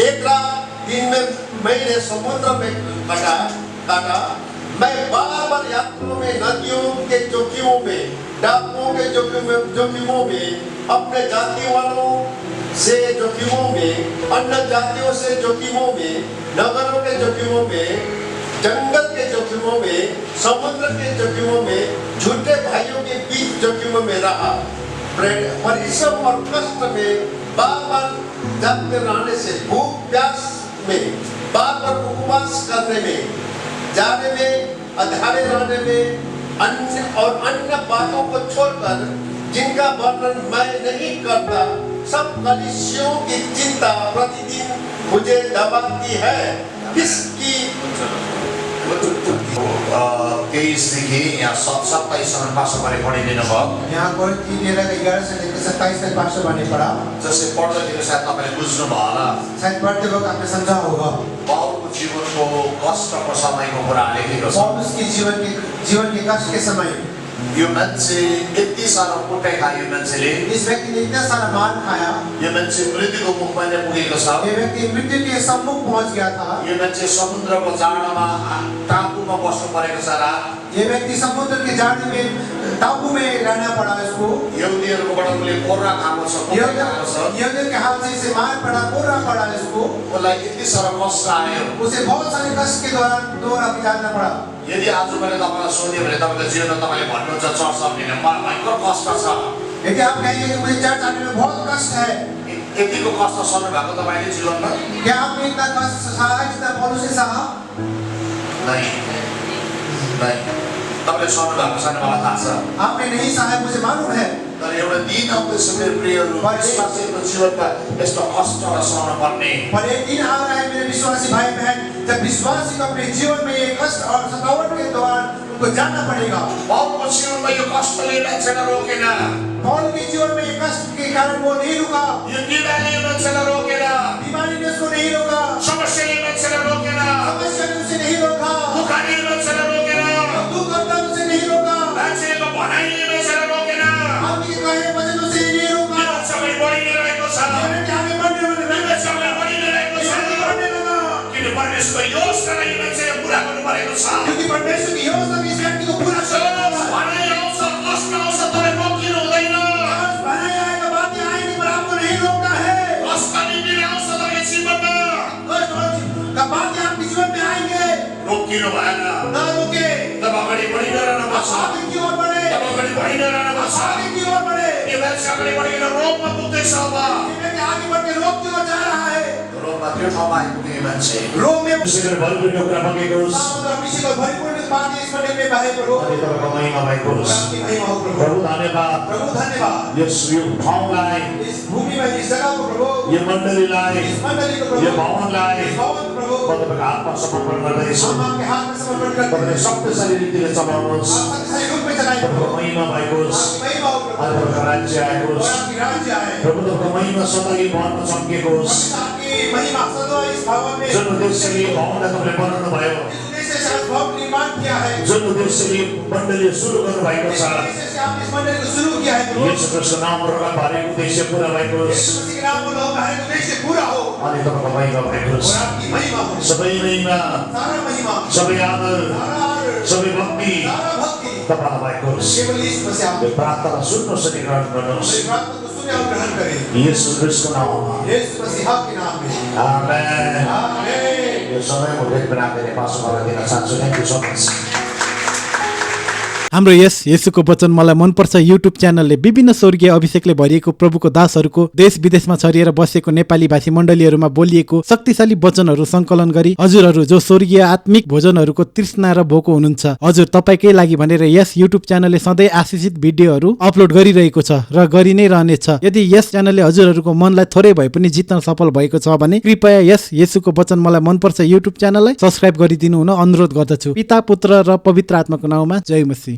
1 रात 3 में मैंने समुद्र में काटा। मैं बार यात्रियों में, नदियों के जोखिमों में, डाकुओं के जोखिमों में, अपने जाति वालों से जोखिमों में, अन्य जातियों से जोखिमों में, नगरों के जोखिमों में, जंगल के जोखिमों में, समुद्र के जोखिमों में, झूठे भाइयों के बीच जोखिमों में रहा। परिश्रम और कष्ट में, बार जागते रहने से, भूख प्यास में, बार उपवास करने में, जाने में, अंधारे रहने में, अन्य बातों को छोड़कर जिनका वर्णन मैं नहीं करता, सब कलीसियों की चिंता प्रतिदिन मुझे दबाती है। किसकी 23 देखि यहाँ 27 सम्म पास्टर बारे पढिदिनु भयो। यहाँ कोरिन्थी 11 से लेकर 27 तक पास्टर बारे पढ़ा। जसले पढ्दाखेरि सायद तपाईँले बुझ्नु भयो होला। शायद पढ़ते वक्त आपने समझा होगा। पौलको जीवनको कष्टको समयको कुरा लेखेको छ। पौलुस के जीवन के कष्ट के समय यो मान्छे यति साह्रो कुटाइ खायो मान्छेले। इस व्यक्ति ने इतना सारा मार खाया। यो मान्छे मृत्युको मुखमा नै पुगेको छ। ये व्यक्ति मृत्यु के सम्मुख पहुंच गया था। यो मान्छे समुद्रको जाडोमा टापुमा बस्नु परेको छ रात। ये व्यक्ति समुद्र के जाड़े में टापू में रहना पड़ा इसको। यहुदीहरूकोबाट उसले कोर्रा खाएको छ, कुटाइ खाएको छ। यहूदियों के हाथ से इसे मार पड़ा, कोर्रा पड़ा इसको। उसलाई यति साह्रो कष्ट आयो। उसे बहुत सारे कष्ट के दौरान गुजारना पड़ा। यदि आज मैले तपाईलाई सोधेँ भने तपाईको जीवनमा तपाईले भन्नुहुन्छ चर्च आउने मलाई भयंकर कष्ट छ। यदि आप कहेंगे कि मुझे चर्च आने में बहुत कष्ट है, यतिको कष्ट सहनु भएको तपाईले जीवनमा? क्या आपने इतना कष्ट सहा जितना पौलुस ने सहा? नहीं। तपाईले सहनु भएको छैन मलाई थाहा छ। आपने नहीं सहा, मुझे मालूम है। तर एउटा दिन आउँदैछ मेरो प्रियहरू, विश्वासीको जीवनमा यस्तो कष्ट सहनु पर्ने। पर एक दिन आ रहा है मेरे विश्वासी भाई बहन, जब विश्वासी को अपने जीवन में ये कष्ट और सतावट के दौरान उनको जानना पड़ेगा। पौलको जीवनमा यो कष्टले मान्छेलाई रोकेन। पौल के जीवन में ये कष्ट के कारण वो नहीं रुका। यो पीडाले मान्छेलाई रोकेन। बीमारी ने उसको नहीं रोका। समस्याले मान्छेलाई रोकेन। समस्या ने उसे नहीं रोका। दुःखले मान्छेलाई रोकेन। दुःख गर्दा उसे नहीं रोका। मान्छेको भनाइले मान्छेलाई रोकेन। आपके कहे वचन उसे नहीं रोका। सबै बढिरहेको छ। आगे बढ़ने वाले सबै बढिरहेको छ। बढ़ने लगा। किन परमेश्वरको योजनालाई यो मान्छेले पुरा गर्नु परेको छ। क्योंकि परमेश्वर की योजना इस व्यक्ति को पूरा करना है। भनाइ आउँछ, कष्ट आउँछ, तपाईँ रोकिनु हुँदैन। भनाइ आएगा, बातें आएंगी, पर आपको नहीं रोकना है। कष्टले दिन आउँछ तपाईँ जीवनमा। कष्ट और बातें आपके जीवन में आएंगे, रोकिनु भएन। ना रोके। तब अगाडि बढिरहनु पर्छ। आगे की ओर बढ़े। तब अगाडि बढिरहनु पर्छ। आगे की ओर बढ़े। यो मान्छे अगाडि बढेर रोगमा पुग्दैछ अब। ये व्यक्ति आगे बढ़ के रोक की ओर जा रहा है। रोगमा त्यो ठाउँमा आइपुग्यो यो मान्छे। रोग में विशेष गरी भरिपूर्ण कुरा मागेको होस्। कृषि को भरपूर बात इस मंडल में बाहे प्रभु। अनि तपाईँको महिमा भएको होस्। आपकी महिमा हो प्रभु। प्रभु धन्यवाद। प्रभु धन्यवाद। यस यो ठाउँलाई, इस भूमि में इस जगह को प्रभु, यो मण्डलीलाई, इस मंडली को प्रभु, यो भवनलाई इस भवन को प्रभु, म तपाईँको हातमा समर्पण गर्दैछु। हम आपके हाथ में समर्पण करते तपाईँले हैं। शक्तिशाली रीतिले चलाउनुहोस्। आप शक्तिशाली रूप में चलाएं तपाईँको प्रभु। महिमा भएको होस्। आपकी महिमा हो प्रभु। अनि तपाईँको राज्य आएको और होस्। आपकी राज्य आए। प्रभु तपाईँको महिमा सधैँ भवनमा चम्किएको होस्। आपकी महिमा सदा इस भवन में, जुन उद्देश्यले यो भवनलाई तपाईँले बनाउनु भयो, जिस उद्देश्य से आप भवन निर्माण किया है, जुन उद्देश्यले यो मण्डली सुरु गर्नुभएको जिस छ, उद्देश्य से आप इस मंडल को शुरू किया है प्रभु, यीशु ख्रीष्टको नामबाट हरेक उद्देश्य पूरा भएको होस्। यीशु मसीह के नाम में लोग हर उद्देश्य पूरा हो अनि तपाईँको महिमा भएको होस्। और आपकी महिमा हो। सबै महिमा, सारा महिमा, सबै आदर, सारा आदर, सबै भक्ति सारा भक्ति तपाईँलाई भएको होस्। केवल यीशु मसीह आप यो प्रार्थना सुन्नुहोस् अनि ग्रहण गर्नुहोस्। मेरी प्रार्थना को सुने और ग्रहण करें। यीशु ख्रीष्टको नाममा यीशु मसीह के नाम में आमेन। आमीन। यो समय म भेट बनाएर पास गर्न दिन चाहन्छु। Thank you so much. हाम्रो यस येशूको वचन मलाई मनपर्छ युट्युब च्यानलले विभिन्न स्वर्गीय अभिषेकले भरिएको प्रभुको दासहरूको देश विदेशमा छरिएर बसेको नेपाली भाषी मण्डलीहरूमा बोलिएको शक्तिशाली वचनहरू संकलन गरी हजुरहरू जो स्वर्गीय आत्मिक भोजनहरूको तृष्णा र भोको हुनुहुन्छ हजुर तपाईँकै लागि भनेर यस युट्युब च्यानलले सधैँ आशिषित भिडियोहरू अपलोड गरिरहेको छ र गरि नै रहनेछ। यदि यस च्यानलले हजुरहरूको मनलाई थोरै भए पनि जित्न सफल भएको छ भने कृपया यस येशूको वचन मलाई मनपर्छ युट्युब च्यानललाई सब्स्क्राइब गरिदिनु हुन अनुरोध गर्दछु। पिता पुत्र र पवित्र आत्माको नाउँमा जय मसीह।